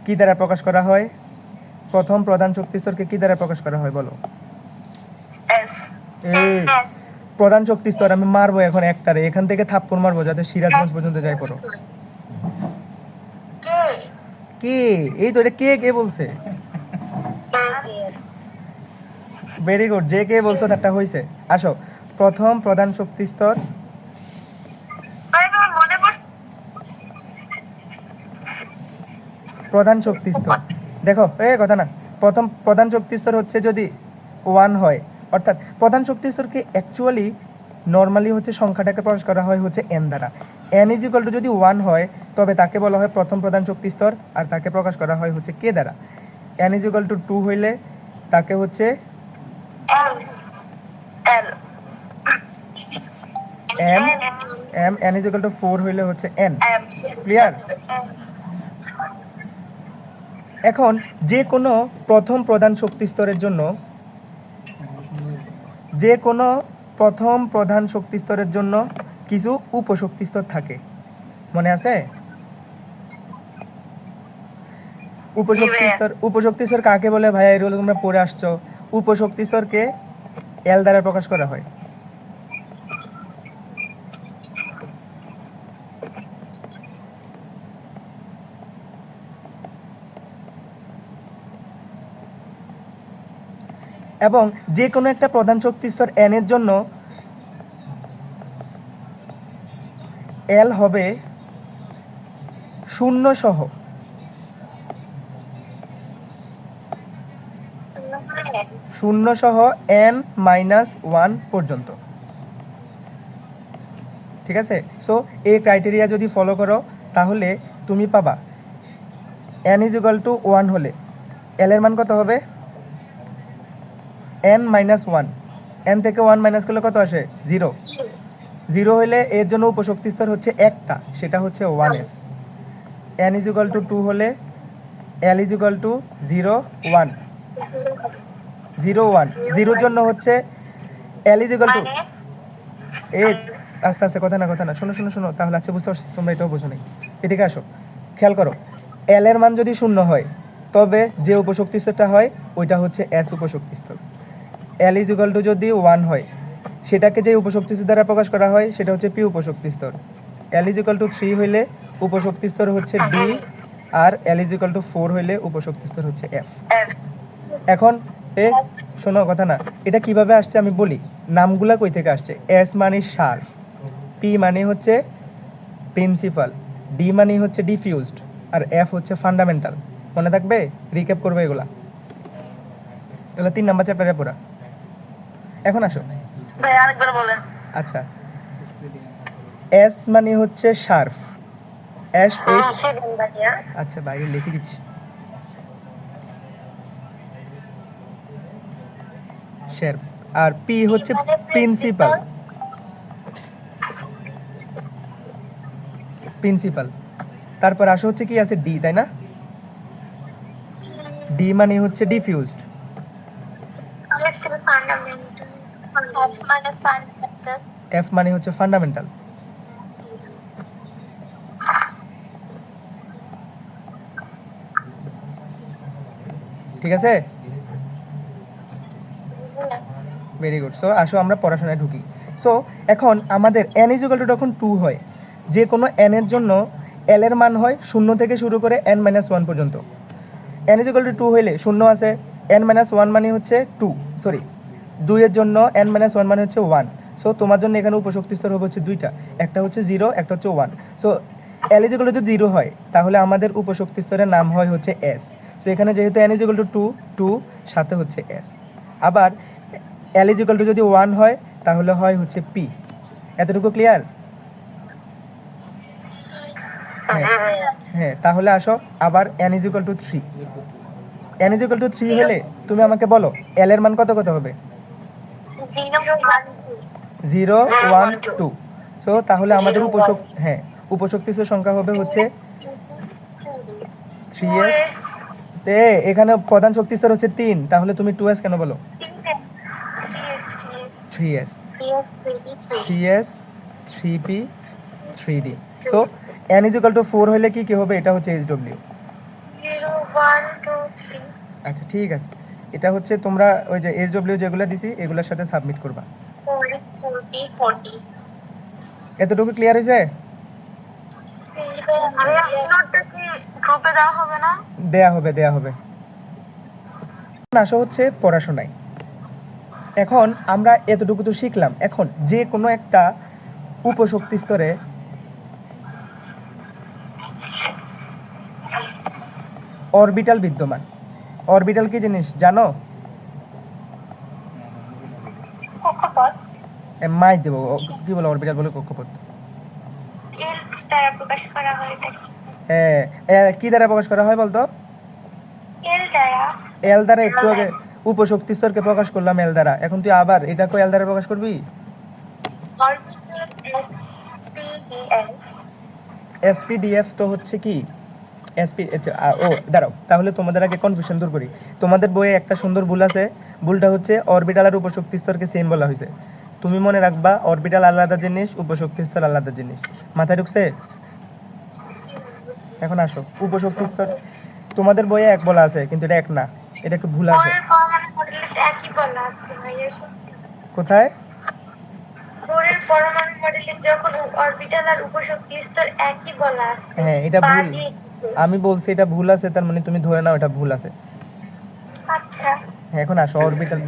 কী দ্বারা প্রকাশ করা হয়? প্রথম প্রধান শক্তি স্তরকে কী দ্বারা প্রকাশ করা হয় বলো? এস এই এস প্রধান শক্তি স্তর আমি মারবো এখন একটারে, এখান থেকে থাপ্পড় মারবো যাতে সিরাজগঞ্জ পর্যন্ত যাই পড়ো। কে কে? এই তো এটা কে কে বলছে? ভেরি গুড, যে কে বলছো তারটা হয়েছে। আসো প্রথম প্রধান শক্তি স্তর, ভাই আমার মনে পড়ছে। প্রধান শক্তি স্তর দেখো, কথা না, প্রথম প্রধান শক্তি স্তর হচ্ছে যদি 1 হয়, অর্থাৎ প্রধান শক্তি স্তরকে অ্যাকচুয়ালি নর্মালি হচ্ছে সংখ্যাটাকে প্রকাশ করা হয় হচ্ছে এন দ্বারা। এন ইজ ইকুয়াল টু যদি 1 হয় তবে তাকে বলা হয় প্রথম প্রধান শক্তি স্তর, আর তাকে প্রকাশ করা হয় হচ্ছে কে দ্বারা। এন ইজ ইকুয়াল টু 2 হইলে তাকে হচ্ছে L L M, N is equal to 4 হইলে হচ্ছে এন। ক্লিয়ার? এখন যে কোনো প্রথম প্রধান শক্তি স্তরের জন্য, যে কোনো প্রথম প্রধান শক্তি স্তরের জন্য কিছু উপশক্তি স্তর থাকে, মনে আছে? উপশক্তি স্তর কাকে বলে ভাইয়া? এগুলো তোমরা পড়ে আসছো। উপশক্তি স্তরকে এল দ্বারা প্রকাশ করা হয়। এবং যে কোনো একটা প্রধান শক্তি স্তর এন এর জন্য এল হবে 0 সহ, n -1 পর্যন্ত। ঠিক আছে? সো এই ক্রাইটেরিয়া যদি ফলো করো তাহলে তুমি পাবা n = 1 হলে l এর মান কত হবে? n -1, n থেকে 1 মাইনাস করলে কত আসে? 0। 0 হলে এর জন্য উপশক্তি স্তর হচ্ছে একটা, সেটা হচ্ছে 1s। n = 2 হলে l = 0 1 0 1, 0 জন্য হচ্ছে l = এই আস্তে আস্তে কথা না শোনো শোনো শোনো, তাহলে আচ্ছা বুঝতে পারছি, তোমরা এটাও বোঝো নাই। এদিকে আসো, খেয়াল করো, এল এর মান যদি 0 হয় তবে যে উপশক্তি স্তরটা হয় ওইটা হচ্ছে এস উপশক্তি স্তর। এল = যদি 1 হয় সেটাকে যে উপশক্তি স্তর দ্বারা প্রকাশ করা হয় সেটা হচ্ছে পি উপশক্তি স্তর। এল = 3 হইলে উপশক্তি স্তর হচ্ছে ডি, আর এল = 4 হইলে উপশক্তি স্তর হচ্ছে এফ। এখন শোনো কথা না, এটা কিভাবে আসছে আমি বলি। নামগুলা কই থেকে আসছে? এস মানে শার্প, পি মানে হচ্ছে প্রিন্সিপাল, ডি মানে হচ্ছে ডিফিউজড, আর এফ হচ্ছে ফান্ডামেন্টাল। মনে থাকবে? রিক্যাপ করবে এগুলো 3 নাম্বার চ্যাপ্টারে পড়া। এখন আসো ভাই আরেকবার বলেন। আচ্ছা, এস মানে হচ্ছে শার্প, এস এইচ, সেকেন্ড ভাইয়া। আচ্ছা বাইরে লিখে দিচ্ছি, শার্প। আর পি হচ্ছে মানে প্রিন্সিপাল, প্রিন্সিপাল। তারপর আসো হচ্ছে কি আছে ডি, তাই না? ডি মানে হচ্ছে ডিফিউজড, এফ থেকে ফান্ডামেন্টাল। এফ মানে ফান্ডামেন্টাল। এফ মানে হচ্ছে ফান্ডামেন্টাল। ঠিক আছে, ভেরি গুড। সো আসো আমরা পড়াশোনায় ঢুকি। সো এখন আমাদের এন ইজ ইকুয়াল টু যখন 2 হয়, যে কোনো এন এর জন্য এল এর মান হয় 0 থেকে শুরু করে n-1 পর্যন্ত। এন ইজ ইকুয়াল টু 2 হইলে 0 আছে, n-1 মানে হচ্ছে 2, সরি 2 এর জন্য n-1 মানে হচ্ছে 1। সো তোমার জন্য এখানে উপশক্তি স্তর হবে হচ্ছে দুইটা, একটা হচ্ছে 0, একটা হচ্ছে 1। So L is equal two 0 হয়, তাহলে আমাদের উপশক্তি স্তরের নাম হয় হচ্ছে এস। সো এখানে যেহেতু এন ইজ ইকুয়াল টু 2 সাথে হচ্ছে এস। আবার এল ইজ ইকুয়াল টু যদি 1 হয় তাহলে হয় হচ্ছে পি। এতটুকু ক্লিয়ার? হ্যাঁ, তাহলে আসো আবার N is equal two 3। N is equal two 3 হলে তুমি আমাকে বলো এল এর মান কত কত হবে? 0, 1, 2। সো তাহলে আমাদের উপশক্তি স্তর সংখ্যা হবে হচ্ছে 3s। তে এখানে প্রধান শক্তি স্তর হচ্ছে 3, তাহলে তুমি 2s কেন বলো? 3s, 3s, 3p, 3d। So n is equal to 4 হলে কি হবে? এটা হচ্ছে HW। 0, 1, 2, 3। আচ্ছা ঠিক আছে, এটা হচ্ছে তোমরা ওই যে HW যেগুলো দিছি এগুলোর সাথে সাবমিট করবা। 40। এতটুকু ক্লিয়ার হয়েছে? গ্রুপে দেওয়া হবে না? দেয়া হবে, দেয়া হবে। আসা হচ্ছে পড়াশোনায়। এখন আমরা এতটুকু তো শিখলাম, এখন যে কোনো একটা উপশক্তি স্তরে অরবিটাল বিদ্যমান। অরবিটাল কি জিনিস জানো? কক্ষপথ। মাই দেব, কি বলে অরবিটাল বলে কক্ষপথ? এল দ্বারা প্রকাশ করা হয় এটা। কি দ্বারা প্রকাশ করা হয় বলতো? এল দ্বারা। এল দ্বারা একটু আগে উপশক্তি স্তরকে প্রকাশ করলাম এল দ্বারা, এখন তুই আবার এটাকে এল দ্বারা প্রকাশ করবি? এসপিডিএফ তো হচ্ছে কি এসপি, ও দাঁড়াও, তাহলে তোমাদের আগে কনফিউশন দূর করি। তোমাদের বইয়ে একটা সুন্দর ভুল আছে, ভুলটা হচ্ছে অরবিটাল আর উপশক্তি স্তরকে সেম বলা হয়েছে। তুমি মনে রাখবা অরবিটাল আলাদা জিনিস, উপশক্তি স্তর আলাদা জিনিস। মাথায় ঢুকছে? এখন আসো উপশক্তি স্তর তোমাদের বইয়ে এক বলা আছে, কিন্তু এটা এক না, এটা একটু ভুল আছে। একই বলা আছে ভাইয়া, সত্যি। কোথায়? বোরের পরমাণু মডেলে যখন অরবিটাল আর উপশক্তি স্তর একই বলা আছে। হ্যাঁ এটা ভুল, আমি বলছি এটা ভুল আছে, তার মানে তুমি ধরে নাও এটা ভুল আছে। আচ্ছা এখন আসো অরবিটাল।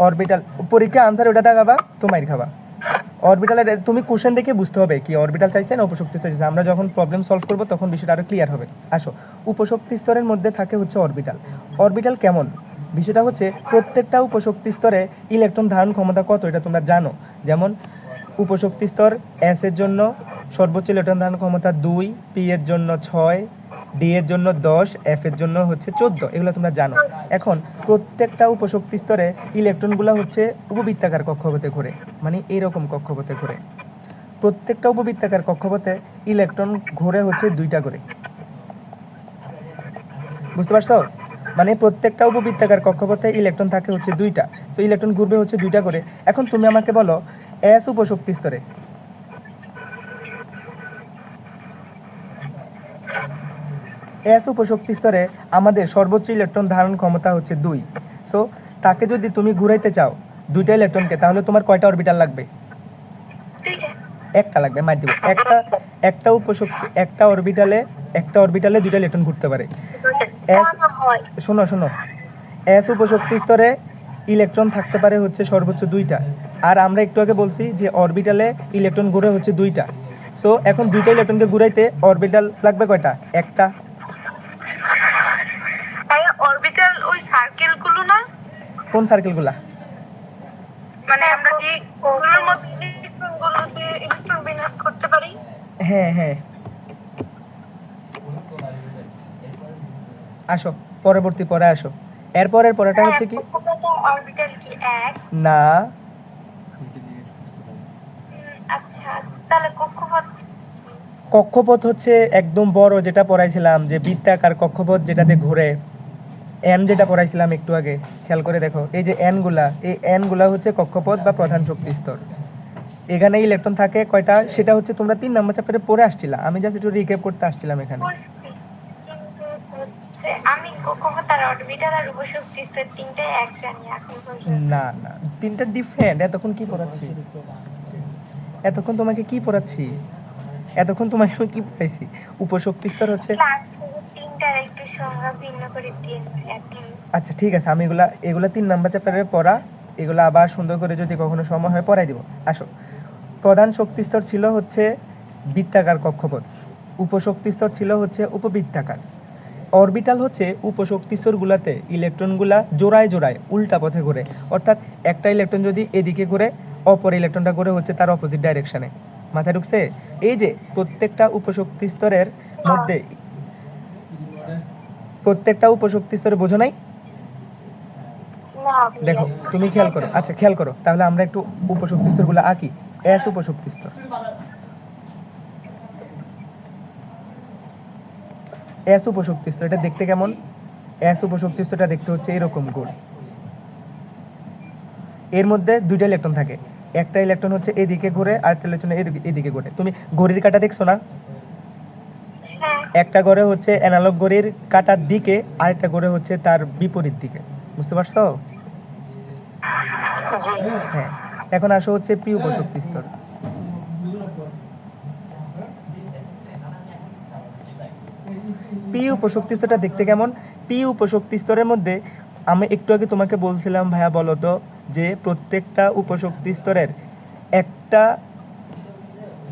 অরবিটাল পরীক্ষা আনসার ওটা দেখাবা, তোমার খাবা। অরবিটাল তুমি কোশ্চেন দেখে বুঝতে হবে কি অরবিটাল চাইছে না উপশক্তি চাইছে। আমরা যখন প্রবলেম সলভ করব তখন বিষয়টা আরো ক্লিয়ার হবে। আসো, উপশক্তি স্তরের মধ্যে থাকে হচ্ছে অরবিটাল। অরবিটাল কেমন? বিষয়টা হচ্ছে প্রত্যেকটা উপশক্তি স্তরে ইলেকট্রন ধারণ ক্ষমতা কত এটা তোমরা জানো। যেমন উপশক্তি স্তর এস এর জন্য সর্বোচ্চ ইলেকট্রন ধারণ ক্ষমতা 2, পি এর জন্য 6, ডি এর জন্য 10, এফ এর জন্য হচ্ছে 14, এগুলো তোমরা জানো। এখন প্রত্যেকটা উপশক্তি স্তরে ইলেকট্রনগুলো হচ্ছে উপবৃত্তাকার কক্ষপথে ঘোরে, মানে এইরকম কক্ষপথে ঘোরে। প্রত্যেকটা উপবৃত্তাকার কক্ষপথে ইলেকট্রন ঘোরে হচ্ছে 2টা করে। বুঝতে পারছো? মানে প্রত্যেকটা উপবৃত্তাকার কক্ষপথে ইলেকট্রন থাকে হচ্ছে 2টা। সো ইলেকট্রন ঘুরবে হচ্ছে 2টা করে। এখন তুমি আমাকে বলো এস উপশক্তি স্তরে এস উপশক্তি স্তরে আমাদের সর্বোচ্চ ইলেকট্রন ধারণ ক্ষমতা হচ্ছে 2। সো তাকে যদি তুমি ঘুরাইতে চাও 2টা ইলেকট্রনকে, তাহলে তোমার কয়টা অরবিটাল লাগবে? একটা লাগবে, মার দিব। একটা উপশক্তি একটা অরবিটালে 2টা ইলেকট্রন ঘুরতে পারে। এস, শোনো এস উপশক্তি স্তরে ইলেকট্রন থাকতে পারে হচ্ছে সর্বোচ্চ 2টা। আর আমরা একটু আগে বলছি যে অরবিটালে ইলেকট্রন ঘুরে হচ্ছে 2টা। সো এখন দুইটা ইলেকট্রনকে ঘুরাইতে অরবিটাল লাগবে কয়টা? একটা। অরবিটাল ওই সার্কেলগুলো না, কোন সার্কেলগুলা? মানে আমরা যে ওগুলোর মধ্যে ইলেকট্রনগুলো যে ইলেকট্রন বিন্যাস করতে পারি। হ্যাঁ হ্যাঁ, আসো পরবর্তী পরে আসো। এরপরের পরেটা হচ্ছে কি? কক্ষপথ অরবিটাল কি এক? না, আচ্ছা, তাহলে কক্ষপথ কি? কক্ষপথ হচ্ছে একদম বড় যেটা পড়াইছিলাম, যে বৃত্তাকার কক্ষপথ যেটাতে ঘুরে, এন যেটা পড়াইছিলাম একটু আগে, খেয়াল করে দেখো এই যে এনগুলা, এই এনগুলা হচ্ছে কক্ষপথ বা প্রধান শক্তি স্তর। এখানে ইলেকট্রন থাকে কয়টা সেটা হচ্ছে তোমরা 3 নম্বর চ্যাপ্টারে পড়ে আসছিলা, আমি জাস্ট একটু রিক্যাপ করতে আসছিলাম এখানে। করছি, কিন্তু হচ্ছে আমি কক্ষপথ আর অরবিটাল আর উপশক্তি স্তর তিনটাই এক জানি এখন পর্যন্ত। না না, তিনটা ডিফারেন্ট। এতক্ষণ কি পড়াচ্ছি? এতক্ষণ তোমাকে কি পড়াচ্ছি? এতক্ষণ তোমাকে আমি কি পড়াইছি? উপশক্তি স্তর হচ্ছে, ক্লাস শুধু তিনটার একটু সংজ্ঞা ভিন্ন করে দিন অ্যাটলিস্ট। আচ্ছা ঠিক আছে, আমি এগুলা 3 নম্বর চ্যাপ্টারে পড়া, এগুলো আবার সুন্দর করে যদি কখনো সময় হয় পড়াই দিব। আসো, প্রধান শক্তি স্তর ছিল হচ্ছে বৃত্তাকার কক্ষপথ, উপশক্তি স্তর ছিল হচ্ছে উপবৃত্তাকার, অরবিটাল হচ্ছে উপশক্তি স্তরগুলোতে ইলেকট্রনগুলা জোড়ায় জোড়ায় উল্টা পথে ঘুরে, অর্থাৎ একটা ইলেকট্রন যদি এদিকে ঘুরে অপর ইলেকট্রনটা ঘুরে হচ্ছে তার অপোজিট ডাইরেকশনে। মাথায় ঢুকছে? এই যে প্রত্যেকটা উপশক্তি স্তরের মধ্যে, প্রত্যেকটা উপশক্তি স্তরে বোঝো নাই? না দেখো তুমি খেয়াল করো, আচ্ছা খেয়াল করো, তাহলে আমরা একটু উপশক্তি স্তরগুলো আঁকি। এস উপশক্তি স্তর, এস উপশক্তি স্তর, এটা দেখতে কেমন? এস উপশক্তি স্তরটা দেখতে হচ্ছে এরকম গোল। এর মধ্যে দুইটা ইলেকট্রন থাকে, একটা ইলেকট্রন হচ্ছে এদিকে ঘুরে আর একটা ইলেকট্রন এদিকে ঘুরে। তুমি ঘড়ির কাঁটা দেখছো না? হ্যাঁ, একটা ঘরে হচ্ছে অ্যানালগ ঘড়ির কাঁটার দিকে, আরেকটা ঘরে হচ্ছে তার বিপরীত দিকে। বুঝতে পারছো? হ্যাঁ, এখন আসো হচ্ছে পি উপশক্তি স্তর। পি উপশক্তি স্তরটা দেখতে কেমন? পি উপশক্তি স্তরের মধ্যে আমি একটু আগে তোমাকে বলছিলাম ভাইয়া বলো তো, যে প্রত্যেকটা উপশক্তি স্তরের একটা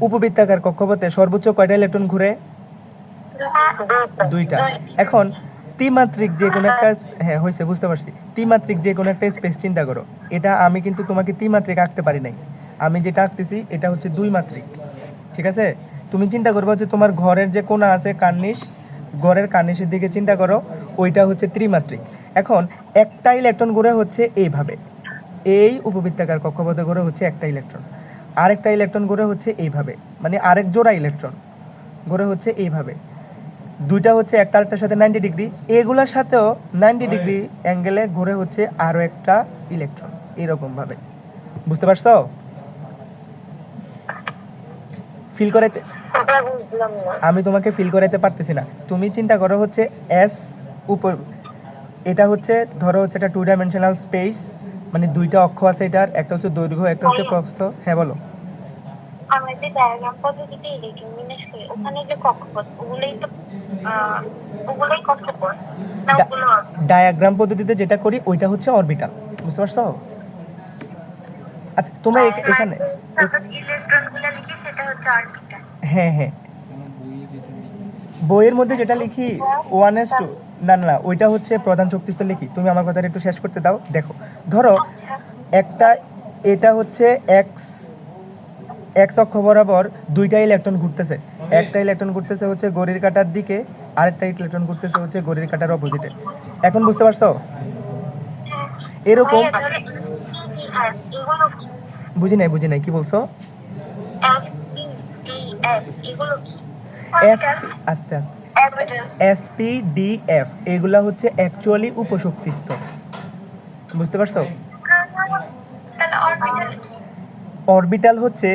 উপবৃত্তাকার কক্ষপথে সর্বোচ্চ কয়টা ইলেকট্রন ঘুরে? দুইটা। এখন ত্রিমাত্রিক যে কোনো একটা, হ্যাঁ হয়েছে, বুঝতে পারছি, ত্রিমাত্রিক যে কোনো একটা স্পেস চিন্তা করো। এটা আমি কিন্তু তোমাকে ত্রিমাত্রিক আঁকতে পারি নাই, আমি যেটা আঁকতেছি এটা হচ্ছে 2 মাত্রিক। ঠিক আছে? তুমি চিন্তা করবো যে তোমার ঘরের যে কোণা আছে কার্নিশ, ঘরের কার্নিশের দিকে চিন্তা করো, ওইটা হচ্ছে ত্রিমাত্রিক। এখন একটা ইলেকট্রন ঘুরে হচ্ছে এইভাবে, এই উপবৃত্তাকার কক্ষপথে ঘুরে হচ্ছে একটা ইলেকট্রন, আরেকটা ইলেকট্রন ঘুরে হচ্ছে এইভাবে, মানে আরেক জোড়া ইলেকট্রন ঘুরে হচ্ছে এইভাবে, দুইটা হচ্ছে একটা আরেকটার সাথে 90 ডিগ্রি, এগুলোর সাথেও 90 ডিগ্রি অ্যাঙ্গেলে ঘুরে হচ্ছে আরও একটা ইলেকট্রন, এরকমভাবে। বুঝতে পারছো? ফিল করাইতে, আমি তোমাকে ফিল করাইতে পারতেছি না। তুমি চিন্তা করো হচ্ছে এস উপর, এটা হচ্ছে ধরো হচ্ছে একটা 2 ডাইমেনশনাল স্পেস, মানে দুইটা অক্ষ আছে এটার, একটা হচ্ছে দৈর্ঘ্য একটা হচ্ছে প্রস্থ। হ্যাঁ বলো। আমরা যে ডায়াগ্রাম পদ্ধতিতে ইলেকট্রন বিন্যাস করি ওখানে যে কক্ষপথ ওগুলোই কক্ষপথ না, ওগুলো ডায়াগ্রাম পদ্ধতিতে যেটা করি ওইটা হচ্ছে অরবিটাল। বুঝতে পারছো? আচ্ছা তোমরা এখানে ইলেকট্রনগুলো লিখি সেটা হচ্ছে অরবিটাল। হ্যাঁ হ্যাঁ, বইয়ের মধ্যে যেটা লিখি 1s2, না না না, ওইটা হচ্ছে প্রধান শক্তি স্তর লিখি। তুমি আমার কথাটা একটু শেষ করতে দাও। দেখো ধরো একটা, এটা হচ্ছে এক্স, এক্স অক্ষ বরাবর দুইটা ইলেকট্রন ঘুরতেছে, একটা ইলেকট্রন ঘুরতেছে হচ্ছে ঘড়ির কাঁটার দিকে, আরেকটা ইলেকট্রন ঘুরতেছে হচ্ছে ঘড়ির কাঁটার অপোজিটে। এখন বুঝতে পারছো? এরকম, বুঝি নাই কি বলছো? এসপি, আস্তে আস্তে, এসপিডিএফ এগুলা হচ্ছে অ্যাকচুয়ালি উপশক্তি স্তর। বুঝতে পারছো? অরবিটাল হচ্ছে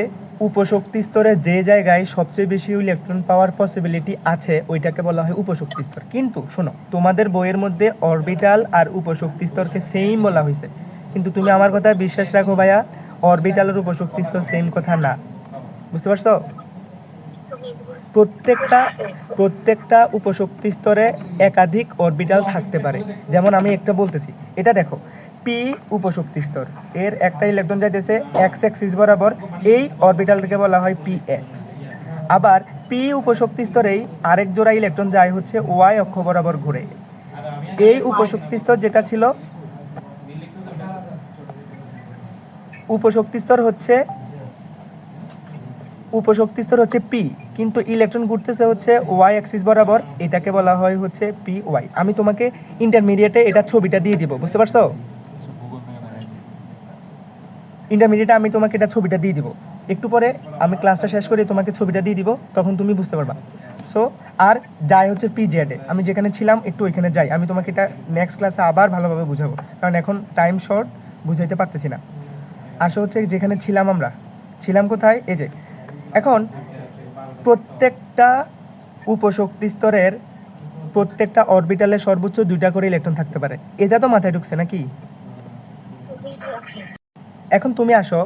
উপশক্তি স্তরে যে জায়গায় সবচেয়ে বেশি ইলেকট্রন পাওয়ার পসিবিলিটি আছে ওইটাকে বলা হয় উপশক্তি স্তর। কিন্তু শোনো, তোমাদের বইয়ের মধ্যে অরবিটাল আর উপশক্তি স্তরকে সেম বলা হয়েছে, কিন্তু তুমি আমার কথা বিশ্বাস রাখো ভাইয়া, অরবিটাল আর উপশক্তি স্তর সেম কথা না। বুঝতে পারছো? প্রত্যেকটা উপশক্তি স্তরে একাধিক অরবিটাল থাকতে পারে। যেমন আমি একটা বলতেছি, এটা দেখো পি উপশক্তি স্তর, এর একটা ইলেকট্রন যাইতেছে এক্স অ্যাক্সিস বরাবর, এই অরবিটালটাকে বলা হয় পি এক্স। আবার পি উপশক্তি স্তরেই আরেক জোড়া ইলেকট্রন যায় হচ্ছে ওয়াই অক্ষ বরাবর ঘুরে। এই উপশক্তি স্তর যেটা ছিল, উপশক্তি স্তর হচ্ছে পি, কিন্তু ইলেকট্রন ঘুরতেছে হচ্ছে ওয়াই অ্যাক্সিস বরাবর, এটাকে বলা হয় হচ্ছে পি ওয়াই। আমি তোমাকে ইন্টারমিডিয়েটে এটা ছবিটা দিয়ে দিব, বুঝতে পারছো? ইন্টারমিডিয়েটে আমি তোমাকে এটা ছবিটা দিয়ে দিব, একটু পরে আমি ক্লাসটা শেষ করে তোমাকে ছবিটা দিয়ে দিব, তখন তুমি বুঝতে পারবা। সো আর যাই হচ্ছে পি জেডে, আমি যেখানে ছিলাম একটু ওইখানে যাই, আমি তোমাকে এটা নেক্সট ক্লাসে আবার ভালোভাবে বুঝাবো, কারণ এখন টাইম শর্ট, বুঝাইতে পারতেছি না। আসলে হচ্ছে যেখানে ছিলাম, আমরা ছিলাম কোথায়, এই যে এখন প্রত্যেকটা উপশক্তি স্তরের প্রত্যেকটা অরবিটালে সর্বোচ্চ 2টা করে ইলেকট্রন থাকতে পারে, এটা তো মাথায় ঢুকছে নাকি? এখন তুমি আসো,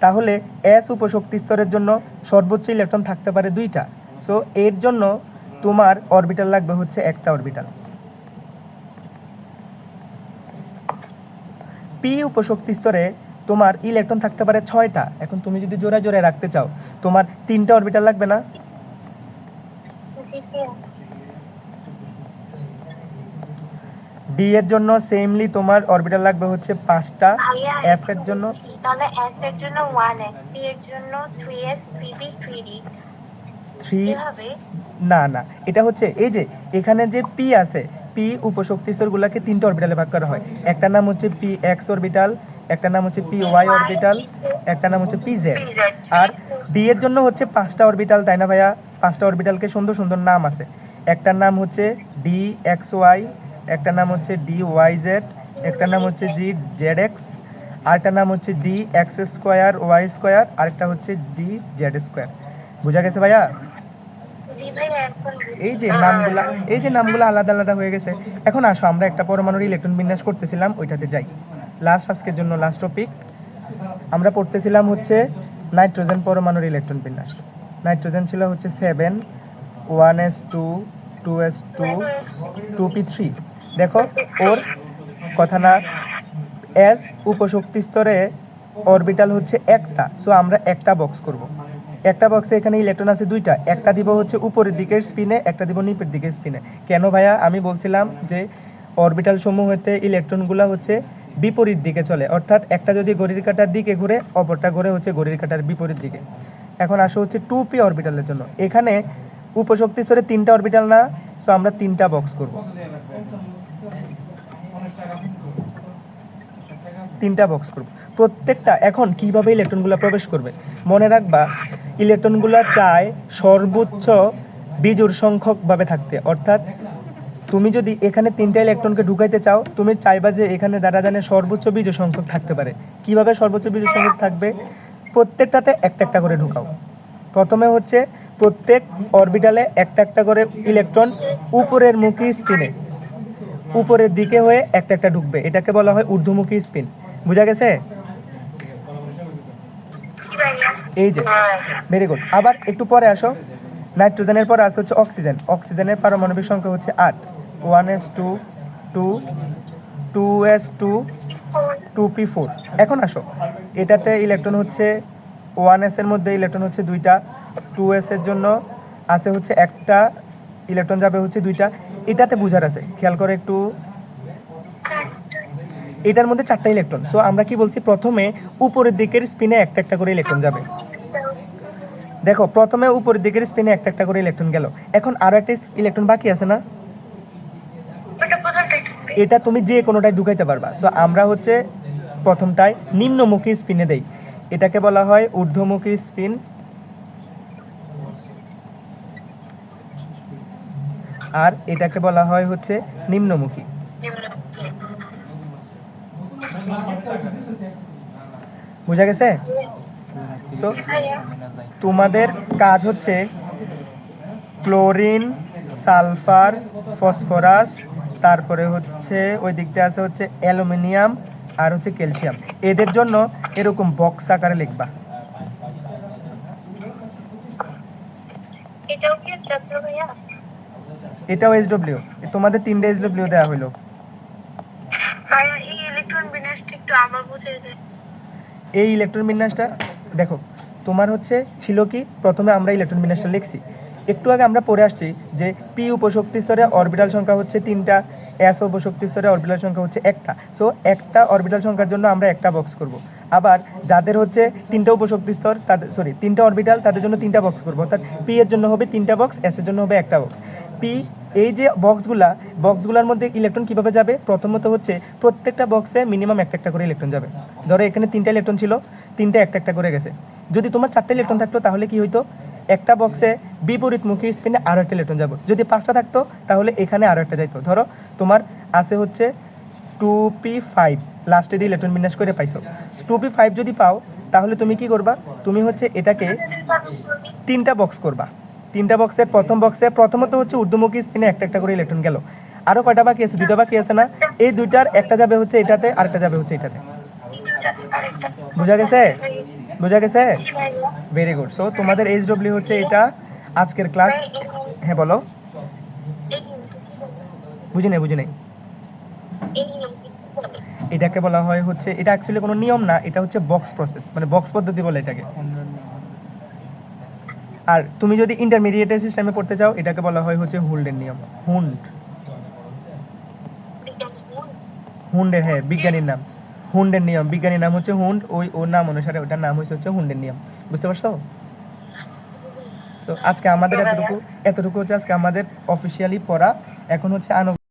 তাহলে এস উপশক্তি স্তরের জন্য সর্বোচ্চ ইলেকট্রন থাকতে পারে 2টা। সো এর জন্য তোমার অরবিটাল লাগবে হচ্ছে একটা অরবিটাল। পি উপশক্তি স্তরে তোমার ইলেকট্রন থাকতে পারে 6টা। এখন তুমি যদি জোড়া জোড়ায় রাখতে চাও, তোমার 3টা অরবিটাল লাগবে না? ডি এর জন্য সেমলি তোমার অরবিটাল লাগবে হচ্ছে 5টা। এফ এর জন্য, তাহলে এফ এর জন্য 1s, পি এর জন্য 3s, 3b, 3d 3, এভাবে। না না, এটা হচ্ছে এই যে এখানে যে পি আছে, পি উপশক্তি স্তরগুলোকে 3টা অরবিটালে ভাগ করা হয়। একটা নাম হচ্ছে পি এক্স অরবিটাল, একটা নাম হচ্ছে পি ওয়াই অরবিটাল, একটা নাম হচ্ছে পি জেড। আর ডি এর জন্য হচ্ছে 5টা অরবিটাল, তাই না ভাইয়া? 5টা অরবিটালকে সুন্দর সুন্দর নাম আছে, একটার নাম হচ্ছে ডি এক্স ওয়াই, একটা নাম হচ্ছে ডি ওয়াই জেড, একটা নাম হচ্ছে জি জেড এক্স, আরেকটা নাম হচ্ছে d x square y square, আরেকটা হচ্ছে ডি জেড স্কোয়ার। বুঝা গেছে ভাইয়া? জি ভাই, এখন এই যে নামগুলা, এই যে নামগুলো আলাদা আলাদা হয়ে গেছে। এখন আসো আমরা একটা পরমাণুর ইলেকট্রন বিন্যাস করতেছিলাম, ওইটাতে যাই। আজকের জন্য লাস্ট টপিক আমরা পড়তেছিলাম হচ্ছে নাইট্রোজেন পরমাণুর ইলেকট্রন বিন্যাস। নাইট্রোজেন ছিল হচ্ছে 7, 1s2, 2s2, 2p3। দেখো ওর কথা না, এস উপশক্তি স্তরে অরবিটাল হচ্ছে একটা, সো আমরা একটা বক্স করব। একটা বক্সে এখানে ইলেকট্রন আছে 2টা, একটা দিব হচ্ছে উপরের দিকের স্পিনে, একটা দিব নিচের দিকের স্পিনে। কেন ভাইয়া? আমি বলছিলাম যে অরবিটাল সমূহ হতে ইলেকট্রনগুলো হচ্ছে বিপরীত দিকে চলে, অর্থাৎ একটা যদি ঘড়ির কাঁটার দিকে ঘুরে, অপরটা ঘুরে হচ্ছে ঘড়ির কাঁটার বিপরীত দিকে। এখন আসো হচ্ছে 2p অরবিটালের জন্য, এখানে উপশক্তি স্তরে 3টা অরবিটাল না, সো আমরা 3টা বক্স করব, 3টা বক্স করব প্রত্যেকটা। এখন কিভাবে ইলেকট্রনগুলো প্রবেশ করবে মনে রাখবা, ইলেকট্রনগুলো চায় সর্বোচ্চ বিজোড় সংখ্যকভাবে থাকতে, অর্থাৎ তুমি যদি এখানে 3টা ইলেকট্রনকে ঢুকাইতে চাও, তুমি চাইবা যে এখানে দ্বারা জানে সর্বোচ্চ বিজোড় সংখ্যক থাকতে পারে। কিভাবে সর্বোচ্চ বিজোড় সংখ্যক থাকবে? প্রত্যেকটাতে একটা একটা করে ঢুকাও। প্রথমে হচ্ছে প্রত্যেক অরবিটালে একটা একটা করে ইলেকট্রন উপরের মুখী স্পিনে, উপরের দিকে হয়ে একটা একটা ঢুকবে, এটাকে বলা হয় ঊর্ধ্বমুখী স্পিন। বুঝা গেছে? এই যে ভেরি গুড। আবার একটু পরে আসো, নাইট্রোজেনের পরে আসে হচ্ছে অক্সিজেন। অক্সিজেনের পারমাণবিক সংখ্যা হচ্ছে 8, 1s2, 2, 2s2, 2p4। এখন আসো, এটাতে ইলেকট্রন হচ্ছে 1s এর মধ্যে ইলেকট্রন হচ্ছে 2টা, 2s এর জন্য আছে হচ্ছে একটা ইলেকট্রন যাবে হচ্ছে 2টা। এটাতে বুঝার আছে, খেয়াল করে একটু, এটার মধ্যে 4টা ইলেকট্রন। সো আমরা কি বলছি, প্রথমে উপরের দিকের স্পিনে একটা একটা করে ইলেকট্রন যাবে। দেখো প্রথমে উপরের দিকের স্পিনে একটা একটা করে ইলেকট্রন গেল, এখন আরো একটা ইলেকট্রন বাকি আছে না, এটা তুমি যে কোনোটাই ঢুকাইতে পারবা। সো আমরা হচ্ছে প্রথমটায় নিম্নমুখী স্পিনে দেই, এটাকে বলা হয় ঊর্ধ্বমুখী স্পিন, আর এটাকে বলা হয় হচ্ছে নিম্নমুখী। বুঝা গেছে? সো তোমাদের কাজ হচ্ছে ক্লোরিন, সালফার, ফসফরাস, তারপরে হচ্ছে ওই দিক দিয়ে আছে হচ্ছে অ্যালুমিনিয়াম আর হচ্ছে ক্যালসিয়াম, এদের জন্য এরকম বক্স আকারে লিখবা। এটাও কি চক্র ভাইয়া? এটাও SW, তোমাদের 3টে SW দেওয়া হলো। ভাইয়া এই ইলেকট্রন বিন্যাসটা একটু আবার বুঝিয়ে দেন। এই ইলেকট্রন বিন্যাসটা দেখো, তোমার হচ্ছে ছিল কি, প্রথমে আমরা ইলেকট্রন বিন্যাসটা লিখছি, একটু আগে আমরা পড়ে আসছি যে পি উপশক্তি স্তরে অরবিটাল সংখ্যা হচ্ছে 3টা, এস উপশক্তি স্তরে অরবিটাল সংখ্যা হচ্ছে 1টা। সো একটা অরবিটাল সংখ্যার জন্য আমরা একটা বক্স করব। আবার যাদের হচ্ছে 3টা উপশক্তি স্তর তাদের 3টা অরবিটাল, তাদের জন্য 3টা বক্স করব। অর্থাৎ পি এর জন্য হবে 3টা বক্স, এস এর জন্য হবে একটা বক্স। পি এই যে বক্সগুলোর মধ্যে ইলেকট্রন কিভাবে যাবে, প্রথমত হচ্ছে প্রত্যেকটা বক্সে মিনিমাম একটা একটা করে ইলেকট্রন যাবে। ধরো এখানে 3টা ইলেকট্রন ছিল, 3টা একটা একটা করে গেছে। যদি তোমার 4টা ইলেকট্রন থাকতো তাহলে কি হইতো, একটা বক্সে বিপরীতমুখী স্পিনে আরও একটা ইলেকট্রন যাবো। যদি 5টা থাকতো তাহলে এখানে আরও একটা যাইতো। ধরো তোমার আছে হচ্ছে 2p5, লাস্টে দিয়ে ইলেকট্রন বিন্যাস করে পাইছো। 2p5 যদি পাও তাহলে তুমি কি করবা, তুমি হচ্ছে এটাকে 3টা বক্স করবা। 3টা বক্সের প্রথম বক্সে প্রথমত হচ্ছে ঊর্ধ্বমুখী স্পিনে একটা একটা করে ইলেকট্রন গেল। আরও কয়টা বাকি আছে, 2টা বাকি আছে না? এই 2টার একটা যাবে হচ্ছে এটাতে, আরেকটা যাবে হচ্ছে এটাতে। বুঝা গেছে? বুঝা গেছে? Very good. সো তোমাদের এইচডব্লিউ হচ্ছে এটা আজকের ক্লাস। হ্যাঁ বলো। বুঝি নাই। এটাকে বলা হয় হচ্ছে, এটা অ্যাকচুয়ালি কোনো নিয়ম না, এটা হচ্ছে বক্স প্রসেস, মানে বক্স পদ্ধতি বলে এটাকে। আর তুমি যদি ইন্টারমিডিয়েটের সিস্টেমে পড়তে চাও এটাকে বলা হয় হচ্ছে হুল্ডের নিয়ম। হুন্ডের, হ্যাঁ বিজ্ঞানীর নাম হুন্ডের নিয়ম, বিজ্ঞানীর নাম হচ্ছে হুন্ড, ওর নাম অনুসারে ওটার নাম হচ্ছে হুন্ডের নিয়ম। বুঝতে পারছো? সো আজকে আমাদের এতটুকু হচ্ছে আজকে আমাদের অফিসিয়ালি পড়া। এখন হচ্ছে